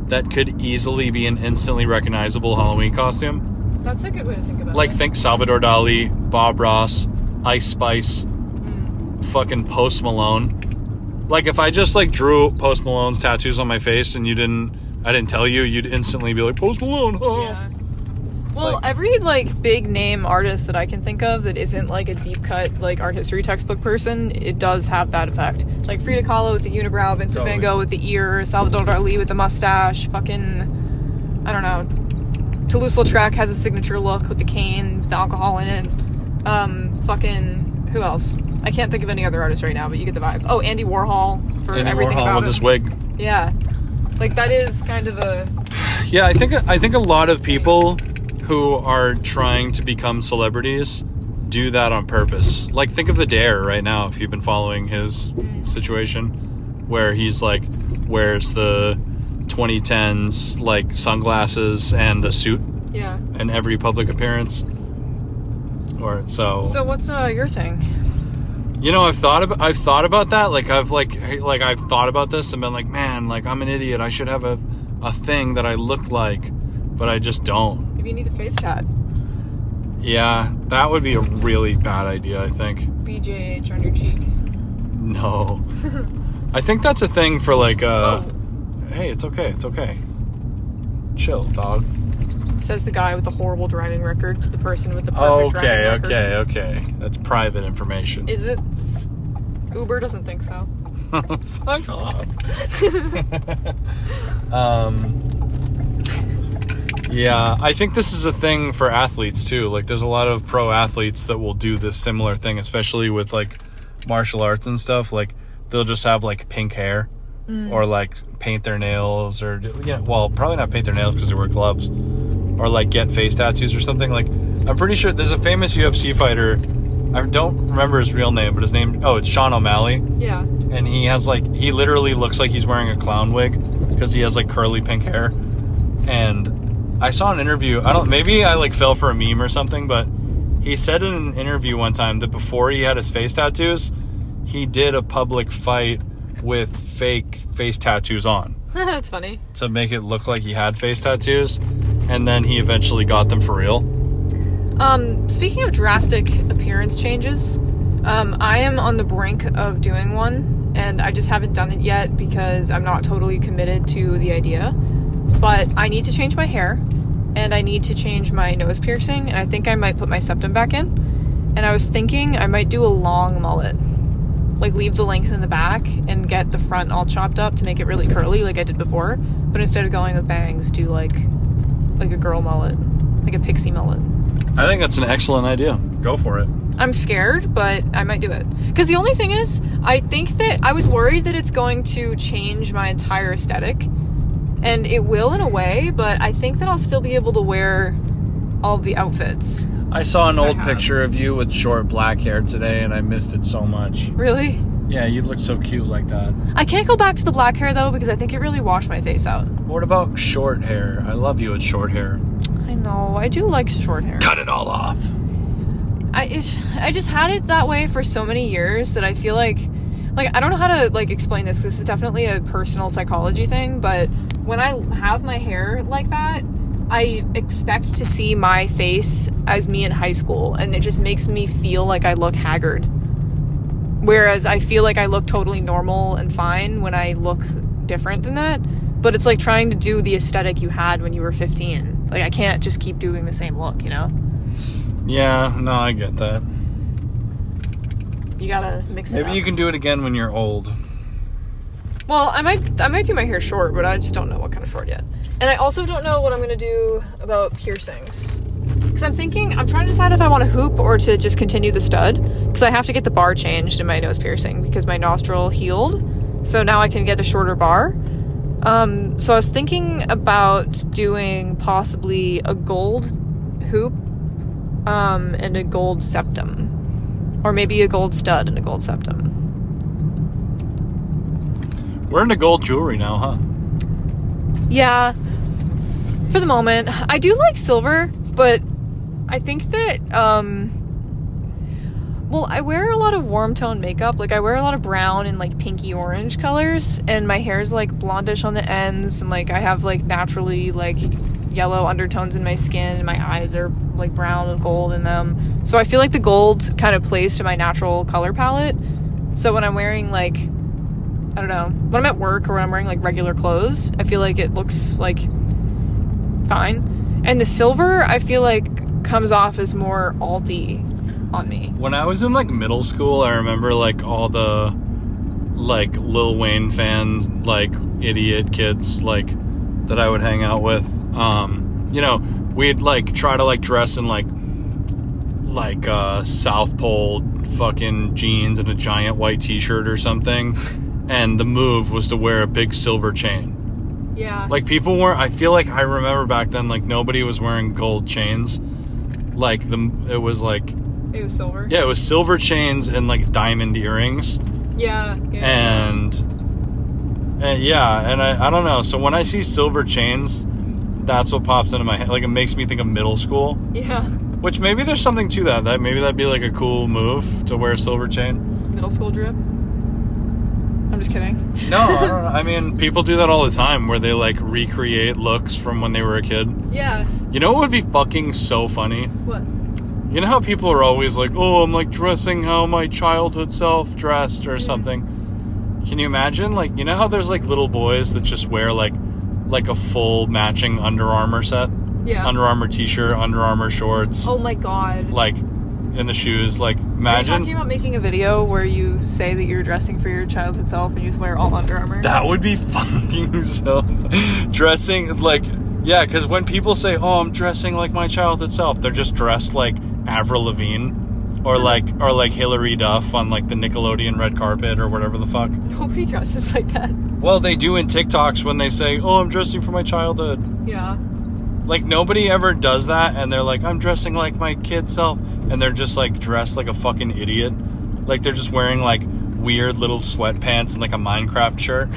that could easily be an instantly recognizable Halloween costume. That's a good way to think about it. Like, think Salvador Dali, Bob Ross, Ice Spice, fucking Post Malone. Like, if I just, like, drew Post Malone's tattoos on my face and I didn't tell you, you'd instantly be like, Post Malone, huh? Yeah. Well, every, like, big name artist that I can think of that isn't, like, a deep cut, like, art history textbook person, it does have that effect. Like, Frida Kahlo with the unibrow, Vincent Van Gogh with the ear, Salvador Dali with the mustache, fucking, I don't know, Toulouse-Lautrec has a signature look with the cane, with the alcohol in it. Fucking, who else? I can't think of any other artists right now, but you get the vibe. Oh, Andy Warhol for everything Warhol about with him. his wig. Yeah. Like, that is kind of a... Yeah, I think a lot of people who are trying to become celebrities do that on purpose. Like, think of the Dare right now, if you've been following his situation, where he's, like, wears the 2010s, like, sunglasses and a suit in every public appearance. So what's your thing? You know, I've thought about that. Like, I've thought about this and been like, man, like, I'm an idiot. I should have a thing that I look like, but I just don't. Maybe you need a face tat. Yeah, that would be a really bad idea, I think. BJH on your cheek. No. I think that's a thing for, like, Hey, it's okay. Chill, dog. Says the guy with the horrible driving record to the person with the perfect driving record. Okay. That's private information. Is it? Uber doesn't think so. Fuck off. Yeah, I think this is a thing for athletes too. Like, there's a lot of pro athletes that will do this similar thing, especially with, like, martial arts and stuff. Like, they'll just have, like, pink hair or, like, paint their nails or, well, probably not paint their nails because they wear gloves, or, like, get face tattoos or something. Like, I'm pretty sure there's a famous UFC fighter. I don't remember his real name, but it's Sean O'Malley. Yeah. And he has, like, he literally looks like he's wearing a clown wig because he has, like, curly pink hair. And I saw an interview, maybe I, like, fell for a meme or something, but he said in an interview one time that before he had his face tattoos, he did a public fight with fake face tattoos on. That's funny. To make it look like he had face tattoos, and then he eventually got them for real. Speaking of drastic appearance changes, I am on the brink of doing one, and I just haven't done it yet because I'm not totally committed to the idea. But I need to change my hair, and I need to change my nose piercing, and I think I might put my septum back in. And I was thinking I might do a long mullet. Like, leave the length in the back and get the front all chopped up to make it really curly like I did before. But instead of going with bangs, do like a girl mullet. Like a pixie mullet. I think that's an excellent idea. Go for it. I'm scared, but I might do it. Because the only thing is, I think that I was worried that it's going to change my entire aesthetic. And it will in a way, but I think that I'll still be able to wear all of the outfits. I saw an old picture of you with short black hair today, and I missed it so much. Really? Yeah, you look so cute like that. I can't go back to the black hair, though, because I think it really washed my face out. What about short hair? I love you with short hair. I know. I do like short hair. Cut it all off. I just had it that way for so many years that I feel like I don't know how to, like, explain this, because this is definitely a personal psychology thing, but when I have my hair like that, I expect to see my face as me in high school, and it just makes me feel like I look haggard. Whereas I feel like I look totally normal and fine when I look different than that. But it's like trying to do the aesthetic you had when you were 15. Like, I can't just keep doing the same look, you know? Yeah, no, I get that. You gotta mix it up. Maybe you can do it again when you're old. Well, I might do my hair short, but I just don't know what kind of short yet. And I also don't know what I'm gonna do about piercings. Because I'm trying to decide if I want to hoop or to just continue the stud. Because I have to get the bar changed in my nose piercing because my nostril healed. So now I can get a shorter bar. So I was thinking about doing possibly a gold hoop and a gold septum. Or maybe a gold stud and a gold septum. We're into gold jewelry now, huh? Yeah. For the moment. I do like silver, but I think that, well, I wear a lot of warm tone makeup. Like, I wear a lot of brown and, like, pinky orange colors, and my hair's, like, blondish on the ends, and, like, I have, like, naturally, like, yellow undertones in my skin, and my eyes are, like, brown with gold in them. So I feel like the gold kind of plays to my natural color palette. So when I'm wearing, like, I don't know, when I'm at work or when I'm wearing, like, regular clothes, I feel like it looks, like, fine. And the silver, I feel like, comes off as more alty on me. When I was in, like, middle school, I remember, like, all the, like, Lil Wayne fans, like, idiot kids, like, that I would hang out with. You know, we'd, like, try to, like, dress in, like, South Pole fucking jeans and a giant white t-shirt or something. And the move was to wear a big silver chain. Yeah. Like, people weren't... I feel like I remember back then, like, nobody was wearing gold chains. Like, it was, like... It was silver? Yeah, it was silver chains and, like, diamond earrings. Yeah. And I don't know. So when I see silver chains, that's what pops into my head. Like, it makes me think of middle school. Yeah. Which, maybe there's something to that. Maybe that'd be, like, a cool move to wear a silver chain. Middle school drip? I'm just kidding. No, I don't know. I mean, people do that all the time where they, like, recreate looks from when they were a kid. Yeah. You know what would be fucking so funny? What? You know how people are always like, oh, I'm, like, dressing how my childhood self dressed or something. Can you imagine? Like, you know how there's, like, little boys that just wear, like a full matching Under Armour set? Yeah. Under Armour t-shirt, Under Armour shorts. Oh my god. Like, in the shoes. Like, imagine. Are you talking about making a video where you say that you're dressing for your childhood self and you just wear all Under Armour? That would be fucking so... Dressing, like... Yeah, because when people say, oh, I'm dressing like my childhood self, they're just dressed like Avril Lavigne. Or like Hilary Duff on, like, the Nickelodeon red carpet or whatever the fuck. Nobody dresses like that. Well, they do in TikToks when they say, oh, I'm dressing for my childhood. Yeah. Like, nobody ever does that, and they're like, I'm dressing like my kid self. And they're just, like, dressed like a fucking idiot. Like, they're just wearing, like, weird little sweatpants and, like, a Minecraft shirt.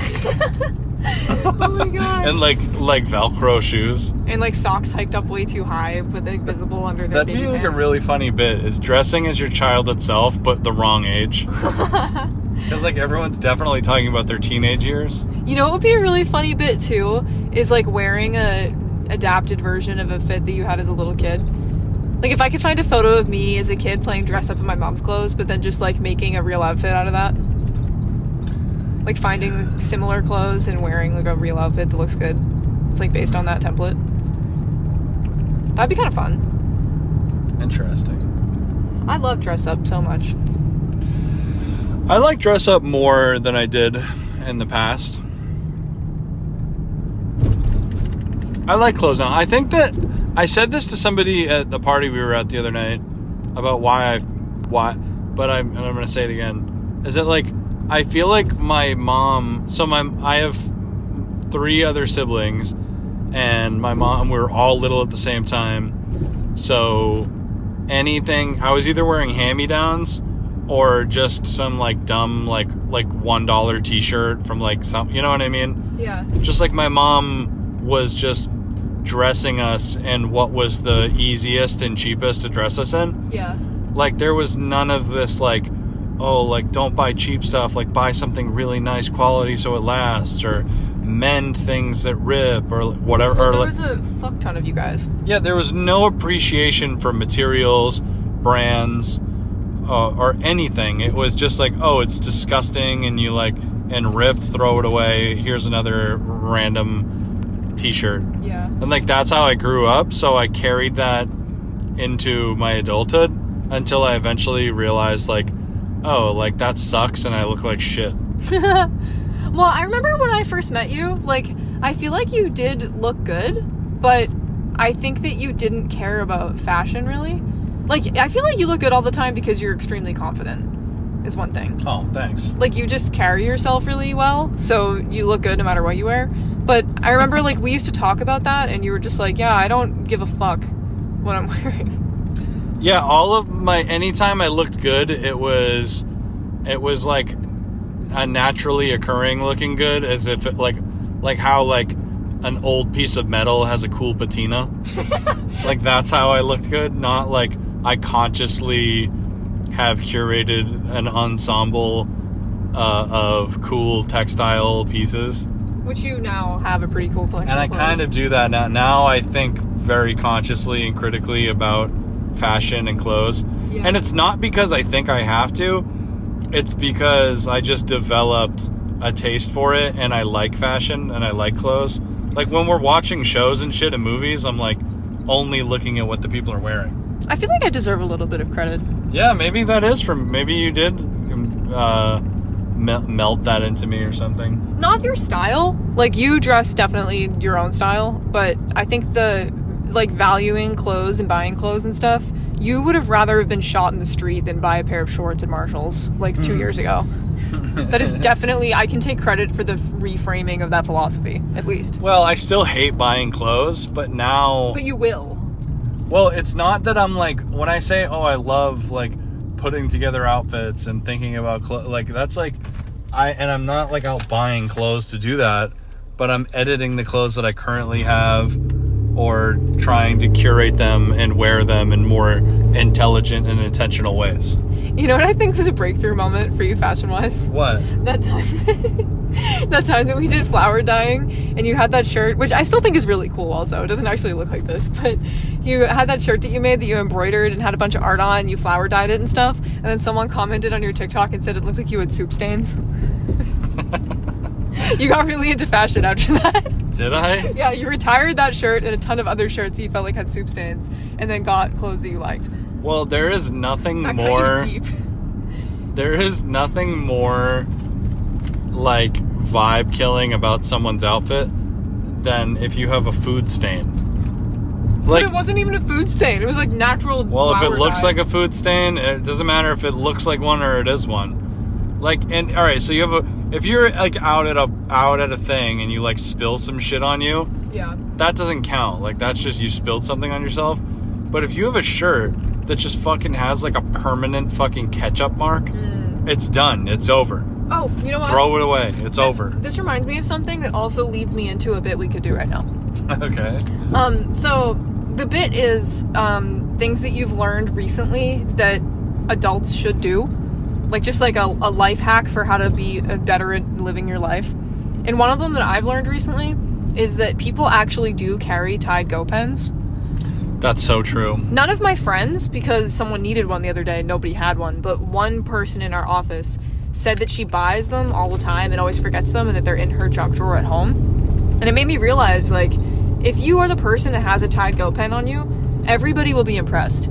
Oh my god. And, like Velcro shoes. And, like, socks hiked up way too high, but, like, visible under their That'd baby be, like, pants. a really funny bit, is dressing as your childhood self, but the wrong age. Because, like, everyone's definitely talking about their teenage years. You know what would be a really funny bit, too? Is, like, wearing a adapted version of a fit that you had as a little kid. Like, if I could find a photo of me as a kid playing dress up in my mom's clothes, but then just, like, making a real outfit out of that. Like, finding similar clothes and wearing, like, a real outfit that looks good. It's, like, based on that template. That'd be kind of fun. Interesting. I love dress up so much. I like dress up more than I did in the past. I like clothes now. I think that I said this to somebody at the party we were at the other night about but I'm going to say it again. Is that, like, I feel like my mom, I have 3 other siblings, and my mom, we were all little at the same time. So anything, I was either wearing hand-me-downs or just some, like, dumb, like $1 t-shirt from, like, some, you know what I mean? Yeah. Just like my mom was just dressing us in what was the easiest and cheapest to dress us in. Yeah. Like, there was none of this, like, oh, like, don't buy cheap stuff, like, buy something really nice quality so it lasts, or mend things that rip, or whatever. Well, or, there like, was a fuck ton of you guys. Yeah, there was no appreciation for materials, brands, or anything. It was just like, oh, it's disgusting, and you, like, and ripped, throw it away, here's another random t-shirt. Yeah. And, like, that's how I grew up, so I carried that into my adulthood until I eventually realized, like, oh, like, that sucks and I look like shit. Well, I remember when I first met you, like, I feel like you did look good, but I think that you didn't care about fashion, really. Like, I feel like you look good all the time because you're extremely confident. is one thing. Oh, thanks. Like, you just carry yourself really well, so you look good no matter what you wear. But I remember, like, we used to talk about that, and you were just like, yeah, I don't give a fuck what I'm wearing. Yeah, anytime I looked good, it was like a naturally occurring looking good, as if it, like how, like, an old piece of metal has a cool patina. Like, that's how I looked good, not like I consciously have curated an ensemble of cool textile pieces. Which you now have a pretty cool collection And I of clothes. kind of do that now. Now I think very consciously and critically about fashion and clothes. Yeah. And it's not because I think I have to. It's because I just developed a taste for it, and I like fashion and I like clothes. Like, when we're watching shows and shit and movies, I'm like only looking at what the people are wearing. I feel like I deserve a little bit of credit. Yeah, maybe that is maybe you did melt that into me or something. Not your style. Like, you dress definitely your own style, but I think like, valuing clothes and buying clothes and stuff, you would have rather have been shot in the street than buy a pair of shorts at Marshall's, like, 2 years ago. That is definitely, I can take credit for the reframing of that philosophy, at least. Well, I still hate buying clothes, but now... But you will. Well, it's not that I'm like, when I say, oh, I love, like, putting together outfits and thinking about clothes, like, that's like, I'm not, like, out buying clothes to do that, but I'm editing the clothes that I currently have, or trying to curate them and wear them in more intelligent and intentional ways. You know what I think was a breakthrough moment for you fashion-wise? What? That time. That time that we did flower dyeing, and you had that shirt, which I still think is really cool also. It doesn't actually look like this, but you had that shirt that you made that you embroidered and had a bunch of art on, and you flower dyed it and stuff, and then someone commented on your TikTok and said it looked like you had soup stains. You got really into fashion after that. Did I? Yeah, you retired that shirt and a ton of other shirts you felt like had soup stains, and then got clothes that you liked. Well, there is nothing That more... kind of deep. There is nothing more, like, vibe killing about someone's outfit than if you have a food stain. But it wasn't even a food stain. It was like natural. Well, if it looks dye. like a food stain, it doesn't matter if it looks like one or it is one. Like, and all right, so you have if you're like out at a thing and you like spill some shit on you, Yeah. that doesn't count. Like, that's just you spilled something on yourself. But if you have a shirt that just fucking has like a permanent fucking ketchup mark, it's done. It's over. Oh, you know what? Throw it away. It's over. This reminds me of something that also leads me into a bit we could do right now. Okay. So the bit is things that you've learned recently that adults should do. Like, just like a life hack for how to be better at living your life. And one of them that I've learned recently is that people actually do carry Tide Go pens. That's so true. None of my friends, because someone needed one the other day and nobody had one, but one person in our office said that she buys them all the time and always forgets them, and that they're in her junk drawer at home. And it made me realize, like, if you are the person that has a Tide Go pen on you, everybody will be impressed.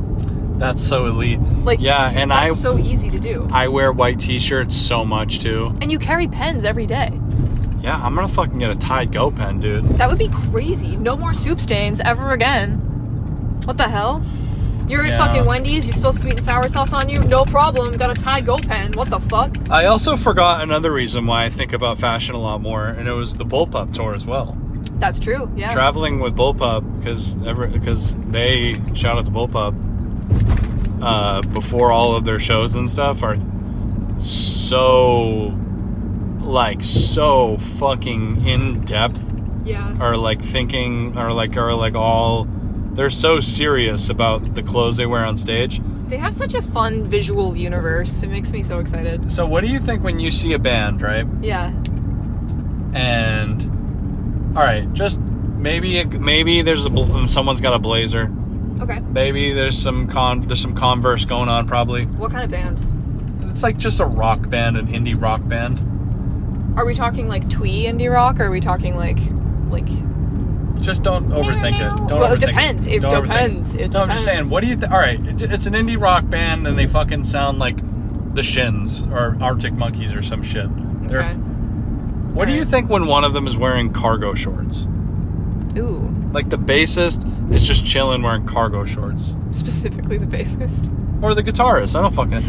That's so elite. Like, yeah, and that's so easy to do. I wear white t-shirts so much too. And you carry pens every day. Yeah, I'm gonna fucking get a Tide Go pen, dude. That would be crazy. No more soup stains ever again. What the hell? You're at fucking Wendy's, you spill sweet and sour sauce on you? No problem, got a Tide Go pen. What the fuck? I also forgot another reason why I think about fashion a lot more, and it was the Bullpup tour as well. That's true, yeah. Traveling with Bullpup, because they, shout out to Bullpup, before all of their shows and stuff, are so fucking in-depth. Yeah. Or like thinking, or like all... They're so serious about the clothes they wear on stage. They have such a fun visual universe. It makes me so excited. So what do you think when you see a band, right? Yeah. And all right, just maybe there's someone's got a blazer. Okay. Maybe there's some Converse going on, probably. What kind of band? It's like just a rock band, an indie rock band. Are we talking like twee indie rock, or are we talking like Just don't overthink it. Well, it depends. It depends. No, I'm just saying, what do you think? All right, it's an indie rock band, and they fucking sound like the Shins or Arctic Monkeys or some shit. Okay. What do you think when one of them is wearing cargo shorts? Ooh. Like the bassist is just chilling wearing cargo shorts. Specifically the bassist. Or the guitarist. I don't fucking...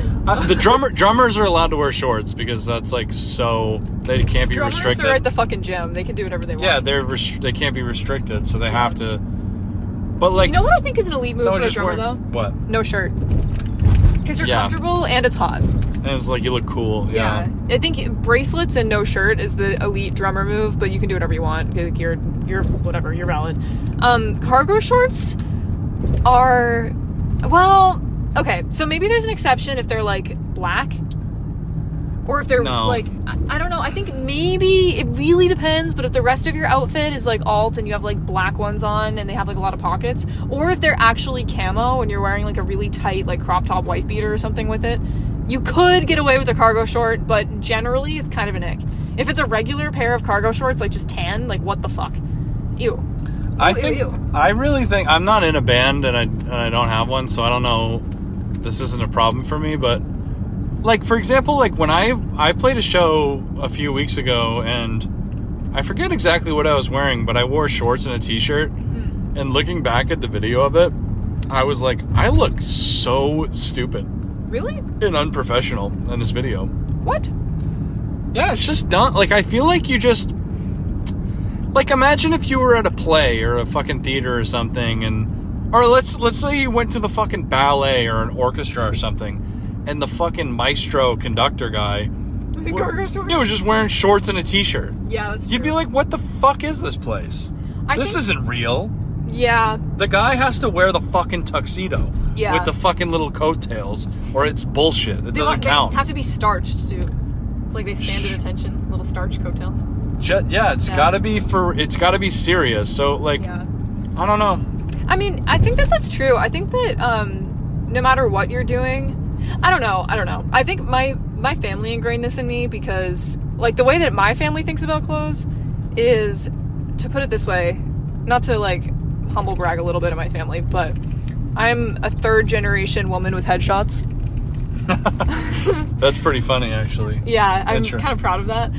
the drummers are allowed to wear shorts because that's like so... They can't be restricted. Drummers are at the fucking gym. They can do whatever they want. Yeah, they can't be restricted, so they have to... But like... You know what I think is an elite move for a drummer, though? What? No shirt. Because you're comfortable and it's hot. And it's like you look cool. Yeah. I think bracelets and no shirt is the elite drummer move, but you can do whatever you want. You're whatever. You're valid. Cargo shorts are... Well... Okay, so maybe there's an exception if they're, like, black. Or if they're, like, I don't know. I think maybe it really depends, but if the rest of your outfit is, like, alt and you have, like, black ones on and they have, like, a lot of pockets, or if they're actually camo and you're wearing, like, a really tight, like, crop top wife beater or something with it, you could get away with a cargo short, but generally it's kind of an ick. If it's a regular pair of cargo shorts, like, just tan, like, what the fuck? Ew. I really think... I'm not in a band and I don't have one, so I don't know... This isn't a problem for me, but like, for example, like when I played a show a few weeks ago and I forget exactly what I was wearing, but I wore shorts and a t-shirt and looking back at the video of it, I was like, I look so stupid. Really? And unprofessional in this video. What? Yeah, it's just done. Like, I feel like you just, like, imagine if you were at a play or a fucking theater or something and or let's say you went to the fucking ballet or an orchestra or something, and the fucking maestro conductor guy was in cargo shorts? Yeah, was just wearing shorts and a t-shirt. Yeah, that's true. You'd be like, what the fuck is this place? This isn't real. Yeah. The guy has to wear the fucking tuxedo with the fucking little coattails, or it's bullshit. It doesn't count. They have to be starched too. It's like they stand at attention. Little starched coattails. It's gotta be serious. So like, I don't know. I mean, I think that's true. I think that no matter what you're doing, I don't know. I think my family ingrained this in me because, like, the way that my family thinks about clothes is, to put it this way, not to, like, humble brag a little bit of my family, but I'm a third generation woman with headshots. That's pretty funny, actually. Yeah, I'm kind of proud of that.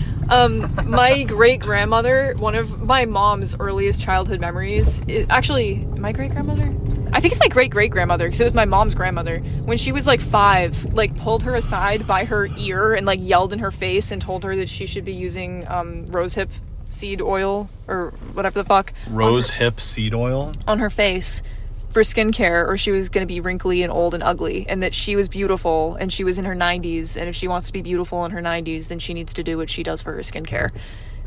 My great-grandmother, one of my mom's earliest childhood memories, my great-grandmother? I think it's my great-great-grandmother, because it was my mom's grandmother. When she was, like, 5, like, pulled her aside by her ear and, like, yelled in her face and told her that she should be using rosehip seed oil, or whatever the fuck. Rosehip seed oil? On her face. For skincare, or she was going to be wrinkly and old and ugly, and that she was beautiful and she was in her 90s, and if she wants to be beautiful in her 90s, then she needs to do what she does for her skincare,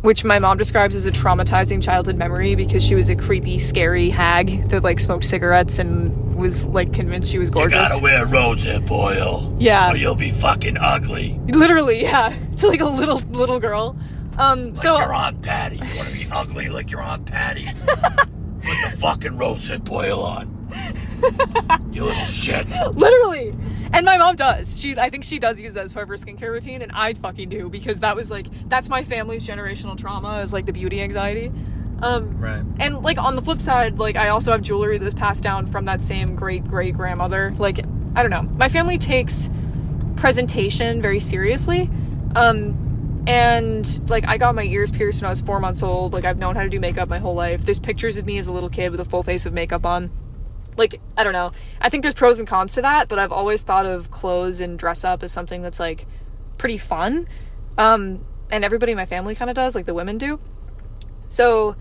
which my mom describes as a traumatizing childhood memory because she was a creepy, scary hag that, like, smoked cigarettes and was, like, convinced she was gorgeous. You gotta wear rosehip oil. Yeah. Or you'll be fucking ugly. Literally, yeah. To, like, a little girl. Like your Aunt Patty. You wanna be ugly like your Aunt Patty? Put the fucking rosehip oil on. You little shit. Literally. And my mom does. I think she does use that as part of her skincare routine, and I fucking do, because that was, like, that's my family's generational trauma, is, like, the beauty anxiety. Right. And, like, on the flip side, like, I also have jewelry that was passed down from that same great-great-grandmother. Like, I don't know. My family takes presentation very seriously. And, like, I got my ears pierced when I was 4 months old. Like, I've known how to do makeup my whole life. There's pictures of me as a little kid with a full face of makeup on. Like, I don't know. I think there's pros and cons to that, but I've always thought of clothes and dress up as something that's, like, pretty fun. And everybody in my family kind of does, like the women do. So,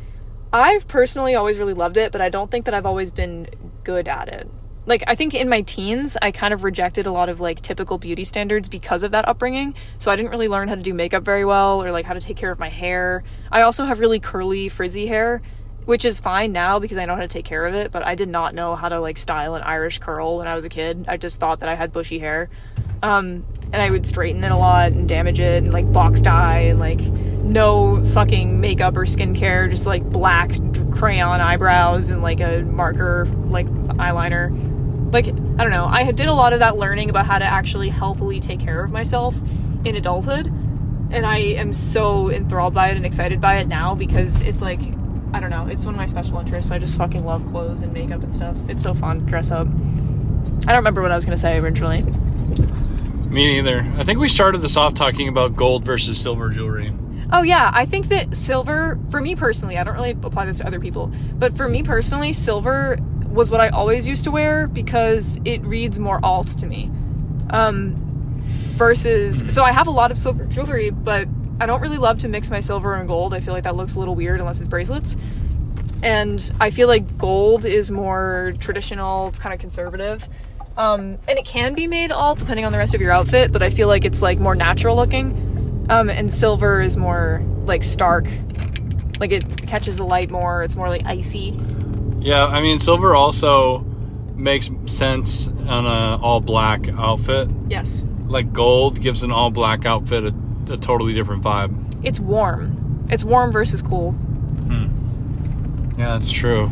I've personally always really loved it, but I don't think that I've always been good at it. Like, I think in my teens, I kind of rejected a lot of, like, typical beauty standards because of that upbringing. So I didn't really learn how to do makeup very well, or, like, how to take care of my hair. I also have really curly, frizzy hair, which is fine now because I know how to take care of it, but I did not know how to, like, style an Irish curl when I was a kid. I just thought that I had bushy hair. And I would straighten it a lot and damage it and, like, box dye and, like, no fucking makeup or skincare, just, like, black crayon eyebrows and, like, a marker, like, eyeliner. Like, I don't know. I did a lot of that learning about how to actually healthily take care of myself in adulthood. And I am so enthralled by it and excited by it now because it's, like, I don't know. It's one of my special interests. I just fucking love clothes and makeup and stuff. It's so fun to dress up. I don't remember what I was going to say originally. Me neither. I think we started this off talking about gold versus silver jewelry. Oh, yeah. I think that silver, for me personally, I don't really apply this to other people, but for me personally, silver was what I always used to wear because it reads more alt to me. Versus, so I have a lot of silver jewelry, but I don't really love to mix my silver and gold. I feel like that looks a little weird unless it's bracelets. And I feel like gold is more traditional, it's kind of conservative. And it can be made alt depending on the rest of your outfit, but I feel like it's like more natural looking. And silver is more like stark. Like it catches the light more, it's more like icy. Yeah, I mean, silver also makes sense on a all black outfit. Yes. Like gold gives an all black outfit a totally different vibe. It's warm. It's warm versus cool. Yeah, that's true.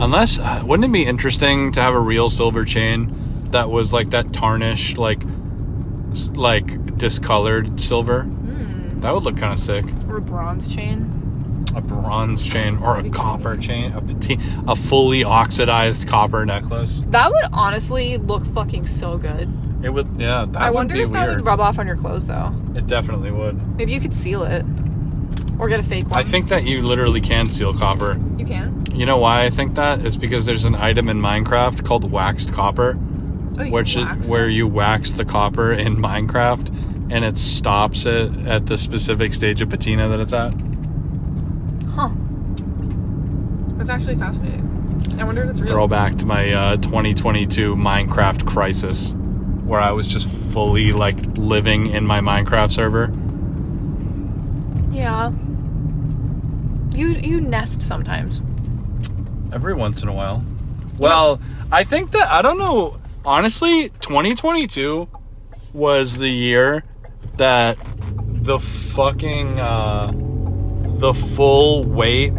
Unless, wouldn't it be interesting to have a real silver chain that was like that tarnished, like discolored silver? That would look kind of sick. Or a bronze chain. A bronze chain or a copper chain, a fully oxidized copper necklace. That would honestly look fucking so good. It would, yeah. That I would wonder be if that weird. would rub off on your clothes though. It definitely would. Maybe you could seal it, or get a fake one. I think that you literally can seal copper. You can. You know why I think that? It's because there's an item in Minecraft called waxed copper, where you wax the copper in Minecraft, and it stops it at the specific stage of patina that it's at. Huh. That's actually fascinating. I wonder if it's real. Throwback to my 2022 Minecraft crisis, where I was just fully like living in my Minecraft server. Yeah. You nest sometimes. Every once in a while. Well, I think that, I don't know, honestly, 2022 was the year that the fucking, the full weight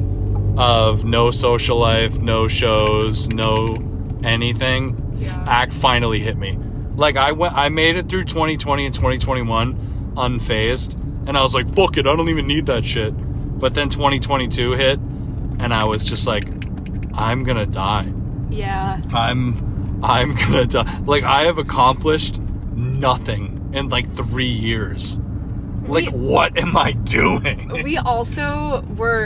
of no social life, no shows, no anything, finally hit me. Like, I made it through 2020 and 2021 unfazed, and I was like, fuck it, I don't even need that shit. But then 2022 hit, and I was just like, I'm gonna die. Yeah. I'm gonna die. Like, I have accomplished nothing in like 3 years. Like, what am I doing? We also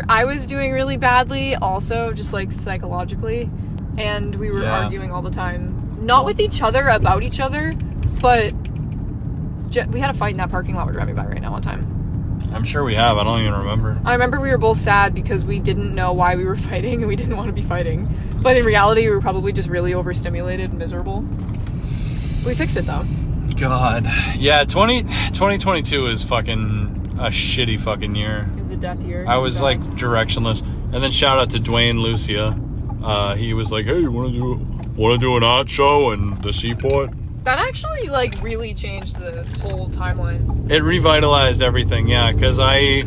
I was doing really badly also, just like psychologically, and we were arguing all the time. Not with each other, about each other, but we had a fight in that parking lot we're driving by right now one time. I'm sure we have. I don't even remember. I remember we were both sad because we didn't know why we were fighting and we didn't want to be fighting. But in reality, we were probably just really overstimulated and miserable. We fixed it though. God. Yeah, 2022 is fucking a shitty fucking year. It was a death year. I was like directionless. And then shout out to Dwayne Lucia. He was like, hey, you want to do an art show in the Seaport? That actually, like, really changed the whole timeline. It revitalized everything, yeah, because I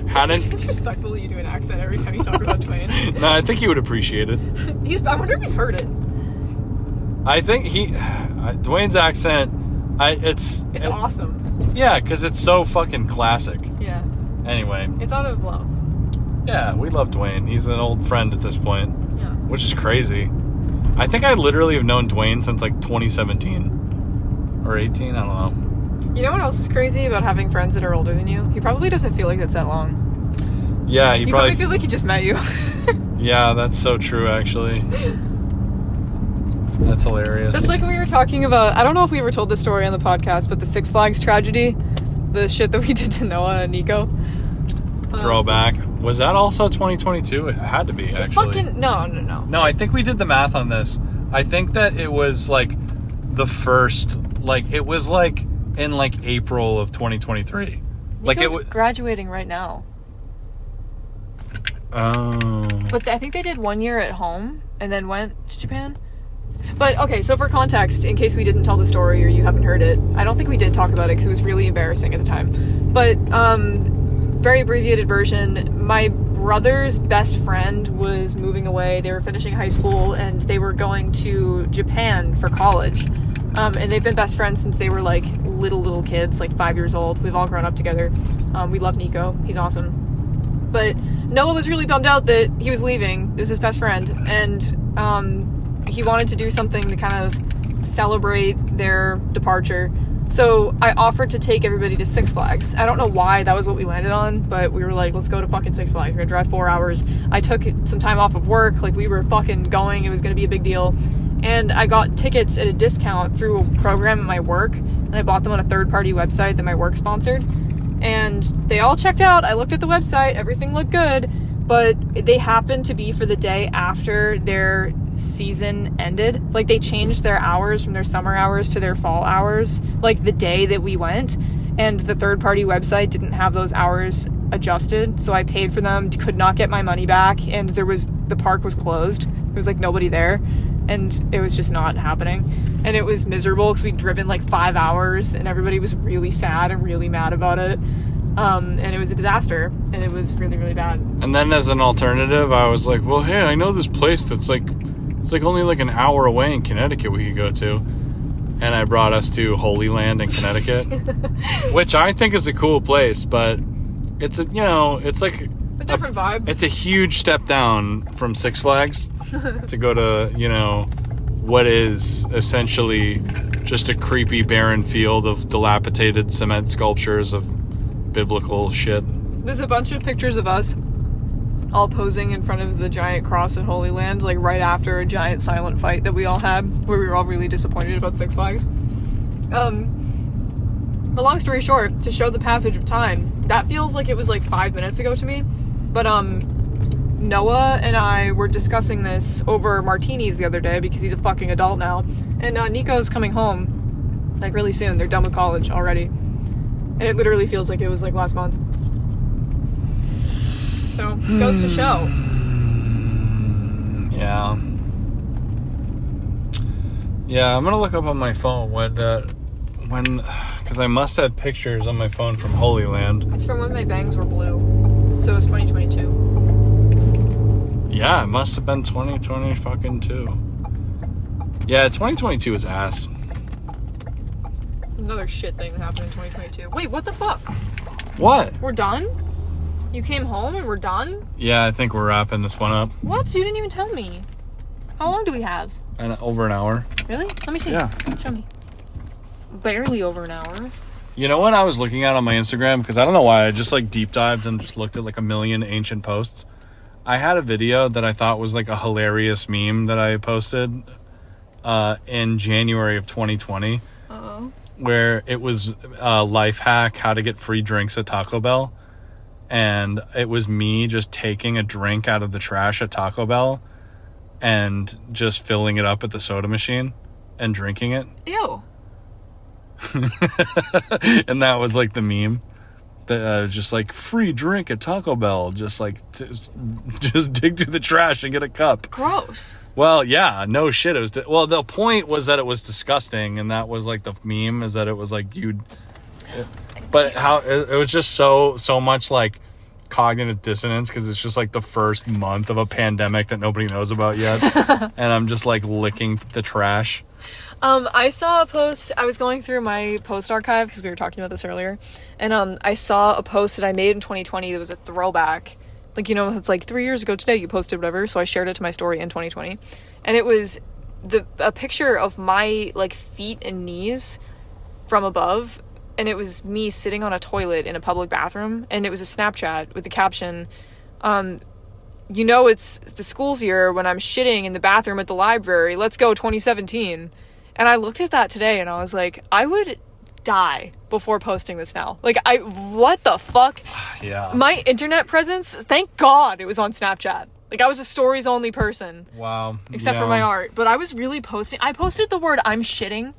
hadn't... It's disrespectful that you do an accent every time you talk about Dwayne. No, I think he would appreciate it. I wonder if he's heard it. I think Dwayne's accent, it's awesome. Yeah, because it's so fucking classic. Yeah. Anyway. It's out of love. Yeah, we love Dwayne. He's an old friend at this point. Yeah. Which is crazy. I think I literally have known Dwayne since like 2017 or 18. I don't know. You know what else is crazy about having friends that are older than you? He probably doesn't feel like that's that long. Yeah, he probably feels like he just met you. Yeah, that's so true, actually. That's hilarious. That's like when we were talking about, I don't know if we ever told this story on the podcast, but the Six Flags tragedy, the shit that we did to Noah and Nico. Throwback. Was that also 2022? It had to be, actually. No. No, I think we did the math on this. I think that it was like the first, like, it was like in like April of 2023. Like Nico's graduating right now. Oh. But I think they did 1 year at home and then went to Japan. But, okay, so for context, in case we didn't tell the story or you haven't heard it, I don't think we did talk about it because it was really embarrassing at the time. But, very abbreviated version, my brother's best friend was moving away. They were finishing high school and they were going to Japan for college. And they've been best friends since they were like little kids, like 5 years old. We've all grown up together. We love Nico. He's awesome. But Noah was really bummed out that he was leaving. This is his best friend. And he wanted to do something to kind of celebrate their departure. So I offered to take everybody to Six Flags. I don't know why that was what we landed on, but we were like, let's go to fucking Six Flags. We're gonna drive 4 hours. I took some time off of work. Like, we were fucking going. It was gonna be a big deal. And I got tickets at a discount through a program at my work. And I bought them on a third-party website that my work sponsored. And they all checked out. I looked at the website. Everything looked good. But they happened to be for the day after their season ended. Like, they changed their hours from their summer hours to their fall hours, like, the day that we went. And the third-party website didn't have those hours adjusted, so I paid for them, could not get my money back, and the park was closed. There was, like, nobody there, and it was just not happening. And it was miserable because we'd driven, like, 5 hours, and everybody was really sad and really mad about it. And it was a disaster, and it was really, really bad. And then as an alternative, I was like, well, hey, I know this place that's like, it's like only like an hour away in Connecticut we could go to. And I brought us to Holy Land in Connecticut, which I think is a cool place, but it's it's like a different vibe. It's a huge step down from Six Flags to go to, what is essentially just a creepy barren field of dilapidated cement sculptures of biblical shit. There's a bunch of pictures of us all posing in front of the giant cross at Holy Land, like right after a giant silent fight that we all had, where we were all really disappointed about Six Flags. But long story short, to show the passage of time, that feels like it was like 5 minutes ago to me. But Noah and I were discussing this over martinis the other day because he's a fucking adult now, and Nico's coming home like really soon. They're done with college already. And it literally feels like it was like last month. So, goes to show. Yeah. Yeah, I'm gonna look up on my phone because I must have pictures on my phone from Holy Land. It's from when my bangs were blue. So it's 2022. Yeah, it must have been 2020 fucking 2. Yeah, 2022 is ass. There's another shit thing that happened in 2022. Wait, what the fuck? What? We're done? You came home and we're done? Yeah, I think we're wrapping this one up. What? You didn't even tell me. How long do we have? Over an hour. Really? Let me see. Yeah. Show me. Barely over an hour. You know what I was looking at on my Instagram? Because I don't know why. I just like deep dived and just looked at like a million ancient posts. I had a video that I thought was like a hilarious meme that I posted in January of 2020. Uh-oh. Where it was a life hack, how to get free drinks at Taco Bell. And it was me just taking a drink out of the trash at Taco Bell and just filling it up at the soda machine and drinking it. Ew. And that was like the meme. That just like, free drink at Taco Bell. Just like, just dig through the trash and get a cup. Gross. Well, yeah, no shit. It was, well, the point was that it was disgusting. And that was like the meme, is that it was like but how it was just so much like cognitive dissonance, because it's just like the first month of a pandemic that nobody knows about yet. And I'm just like licking the trash. I saw a post. I was going through my post archive because we were talking about this earlier, and I saw a post that I made in 2020 that was a throwback. Like, it's like 3 years ago today you posted whatever, so I shared it to my story in 2020, and it was a picture of my like feet and knees from above, and it was me sitting on a toilet in a public bathroom, and it was a Snapchat with the caption, it's the school's year when I'm shitting in the bathroom at the library. Let's go 2017. And I looked at that today and I was like, I would die before posting this now. Like, what the fuck? Yeah. My internet presence, thank God it was on Snapchat. Like, I was a stories only person. Wow. Except for my art. But I was really I posted the word I'm shitting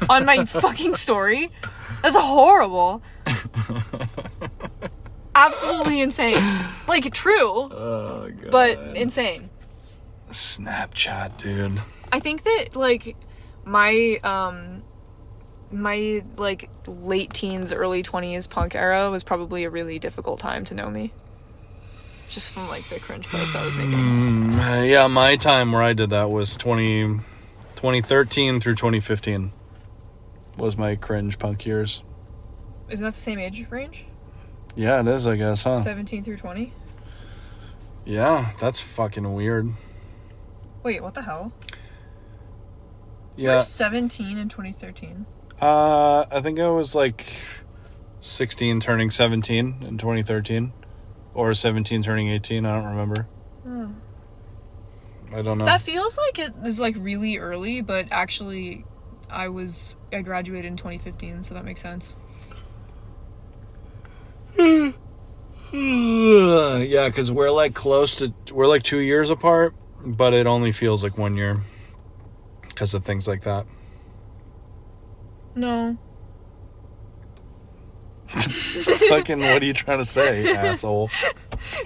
on my fucking story. That's horrible. Absolutely insane. Like, true. Oh, God. But insane. Snapchat, dude. I think that, like, my like late teens, early 20s punk era was probably a really difficult time to know me. Just from like the cringe posts I was making. Yeah, my time where I did that was 2013 through 2015 was my cringe punk years. Isn't that the same age range? Yeah, it is, I guess, huh? 17 through 20? Yeah, that's fucking weird. Wait, what the hell? Yeah. You're 17 in 2013. I think I was like 16 turning 17 in 2013. Or 17 turning 18, I don't remember. I don't know. That feels like it is like really early, but actually I graduated in 2015, so that makes sense. Yeah, because we're like 2 years apart, but it only feels like 1 year because of things like that. No. Fucking, what are you trying to say, asshole?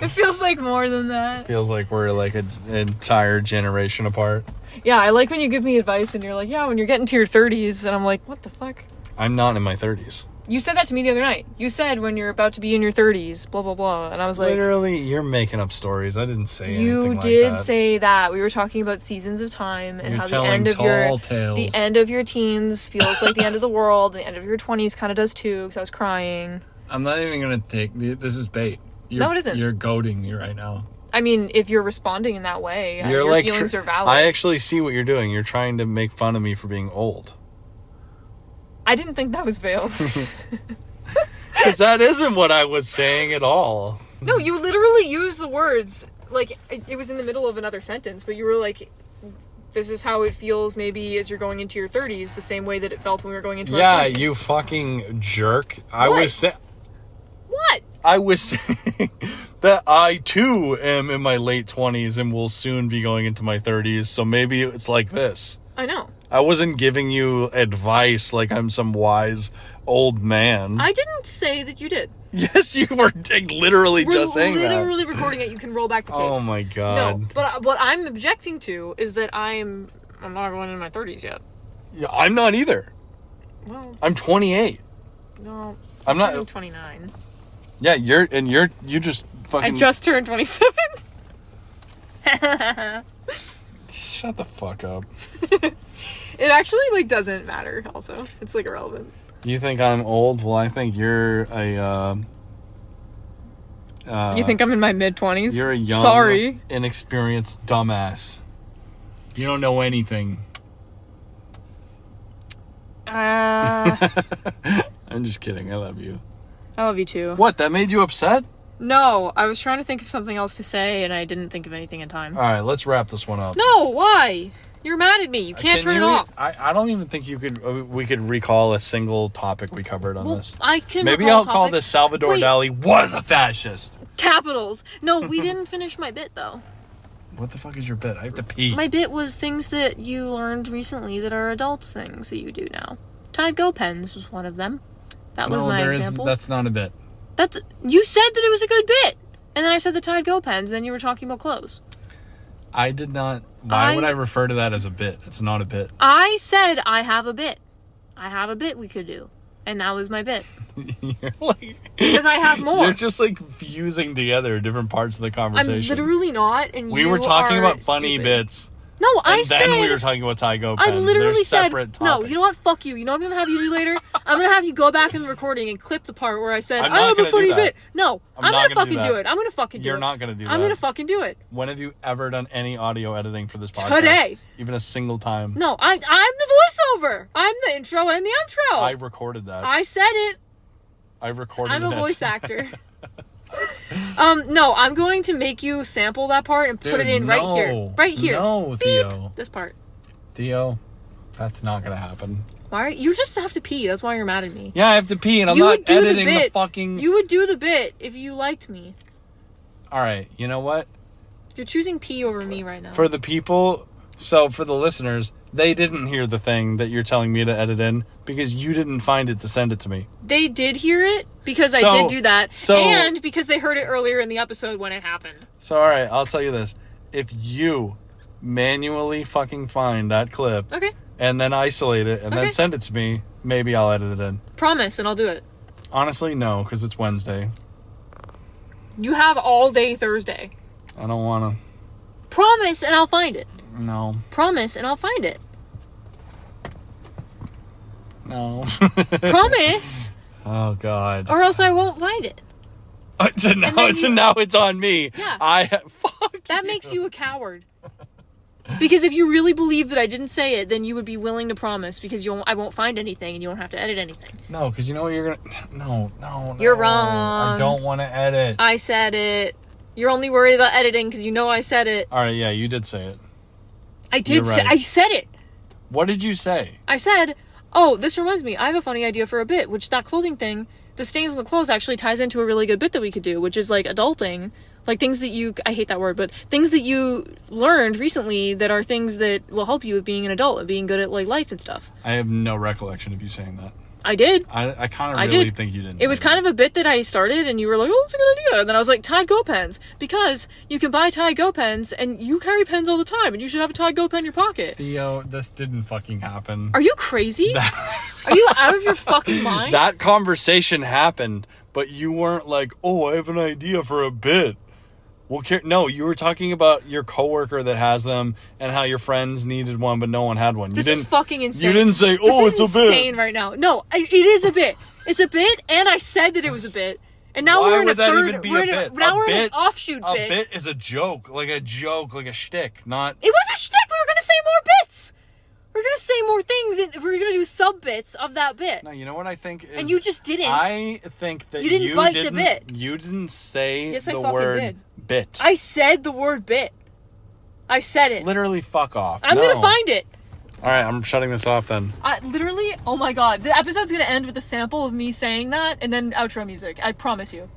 It feels like more than that. Feels like we're like an entire generation apart. Yeah, I like when you give me advice and you're like, yeah, when you're getting to your 30s, and I'm like, what the fuck? I'm not in my 30s. You said that to me the other night. You said when you're about to be in your 30s, blah, blah, blah. And I was like... Literally, you're making up stories. I didn't say anything You like did that. say that. We were talking about seasons of time and You're how the telling end of tall tales. the end of your teens feels like the end of the world. The end of your 20s kind of does too, because I was crying. I'm not even going to take... This is bait. No, it isn't. You're goading me right now. I mean, if you're responding in that way, your like, feelings are valid. I actually see what you're doing. You're trying to make fun of me for being old. I didn't think that was veiled. Because that isn't what I was saying at all. No, you literally used the words, like, it was in the middle of another sentence, but you were like, this is how it feels maybe as you're going into your 30s, the same way that it felt when we were going into our 20s. Yeah, you fucking jerk. What? What? I was saying that I, too, am in my late 20s and will soon be going into my 30s, so maybe it's like this. I know. I wasn't giving you advice like I'm some wise old man. I didn't say that you did. Yes, you were literally just saying that. We're literally recording it. You can roll back the tapes. Oh my god. No, but what I'm objecting to is that I'm not going into my 30s yet. Yeah, I'm not either. Well, I'm 28. no. I'm not. I'm 29. Yeah, you just fucking. I just turned 27. Shut the fuck up. It actually, like, doesn't matter, also. It's, like, irrelevant. You think I'm old? Well, I think you're a, you think I'm in my mid-20s? You're a young, Sorry. inexperienced dumbass. You don't know anything. I'm just kidding. I love you. I love you, too. What? That made you upset? No, I was trying to think of something else to say, and I didn't think of anything in time. All right, let's wrap this one up. No, why? You're mad at me. You can't turn it off. I don't even think we could recall a single topic we covered on this. I can. Maybe recall I'll call this Salvador Dali was a fascist. Capitals. No, we didn't finish my bit, though. What the fuck is your bit? I have to pee. My bit was things that you learned recently that are adults things that you do now. Tide Go pens was one of them. That was my example. That's not a bit. You said that it was a good bit. And then I said the Tide Go pens, and then you were talking about clothes. I did not. Why would I refer to that as a bit? It's not a bit. I said I have a bit. I have a bit we could do. And that was my bit. You're like... Because I have more. You're just like fusing together different parts of the conversation. I'm literally not, and we were talking about funny stupid. Bits. No, I said... And then we were talking about Tide Go pens. I literally said... Topics. No, you know what? Fuck you. You know what I'm going to have you do later? I'm going to have you go back in the recording and clip the part where I said, I have a funny bit. No, I'm going to fucking do it. I'm going to fucking do it. You're not going to do that. I'm going to fucking do it. When have you ever done any audio editing for this podcast? Today. Even a single time? No, I'm the voiceover. I'm the intro and the outro. I recorded that. I said it. I recorded it. I'm a voice actor. No, I'm going to make you sample that part and put it in right here. Right here. No, Beep. Theo. This part. Theo, that's not going to happen. Why? You just have to pee. That's why you're mad at me. Yeah, I have to pee, and I'm not editing the fucking... You would do the bit if you liked me. Alright, you know what? You're choosing pee over me right now. For the people... So, for the listeners, they didn't hear the thing that you're telling me to edit in because you didn't find it to send it to me. They did hear it because I did do that, and because they heard it earlier in the episode when it happened. So, alright, I'll tell you this. If you manually fucking find that clip... Okay. And then isolate it and then send it to me, maybe I'll edit it in. Promise, and I'll do it. Honestly, no, because it's Wednesday. You have all day Thursday. I don't want to. Promise, and I'll find it. No. Promise, and I'll find it. No. Promise. Oh, God. Or else I won't find it. So now it's on me. Yeah. Fuck That makes you a coward. Because if you really believe that I didn't say it, then you would be willing to promise because I won't find anything and you won't have to edit anything. No, because you know what you're gonna... No. You're wrong. I don't want to edit. I said it. You're only worried about editing because you know I said it. All right, yeah, you did say it. I did say... I said it. What did you say? I said, oh, this reminds me, I have a funny idea for a bit, which that clothing thing, the stains on the clothes actually ties into a really good bit that we could do, which is like adulting. Like things that you, I hate that word, but things that you learned recently that are things that will help you with being an adult and being good at like life and stuff. I have no recollection of you saying that. I did. I kind of really think you didn't. It was kind of a bit that I started and you were like, oh, that's a good idea. And then I was like, Tide Go pens. Because you can buy Tide Go pens and you carry pens all the time and you should have a Tide Go pen in your pocket. Theo, this didn't fucking happen. Are you crazy? Are you out of your fucking mind? That conversation happened, but you weren't like, oh, I have an idea for a bit. Well, no, you were talking about your coworker that has them and how your friends needed one, but no one had one. This is fucking insane. You didn't say, oh, it's a bit. This is insane right now. No, it is a bit. It's a bit, and I said that it was a bit. And now we're in a third... Even be a bit? Now we're in an offshoot bit. A bit is a joke, like a shtick, not... It was a shtick! We were going to say more bits! We're going to say more things, and we're going to do sub-bits of that bit. No, you know what I think is... And you just didn't. I think that you didn't bite the bit. You didn't say yes, the I word did. Bit. I said the word bit. I said it. Literally, fuck off. I'm going to find it. All right, I'm shutting this off then. Literally, oh my god. The episode's going to end with a sample of me saying that, and then outro music. I promise you.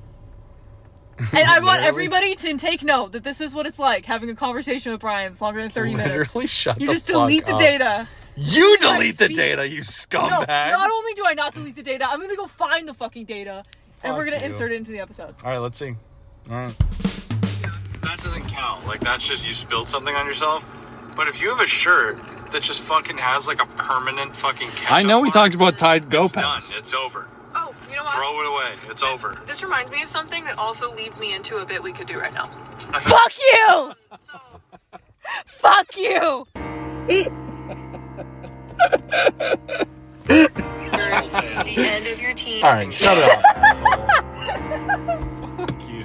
And I want everybody to take note that this is what it's like, having a conversation with Brian that's longer than 30 minutes. Literally shut the fuck up. You just delete the data. You delete the data, you scumbag. No, not only do I not delete the data, I'm going to go find the fucking data, and we're going to insert it into the episode. All right, let's see. All right. That doesn't count. Like, that's just you spilled something on yourself. But if you have a shirt that just fucking has, like, a permanent fucking ketchup I know we mark, talked about Tide Go it's pens. done. It's over. Oh, you know what? Throw it away. It's over. This reminds me of something that also leads me into a bit we could do right now. Fuck you! Fuck you! The end of your team. All right, shut it off. Fuck you.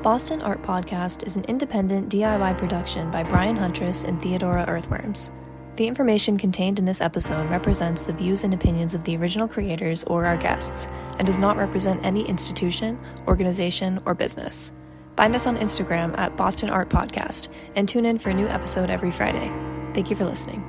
Boston Art Podcast is an independent DIY production by Brian Huntress and Theodora Earthworms. The information contained in this episode represents the views and opinions of the original creators or our guests, and does not represent any institution, organization, or business. Find us on Instagram at Boston Art Podcast, and tune in for a new episode every Friday. Thank you for listening.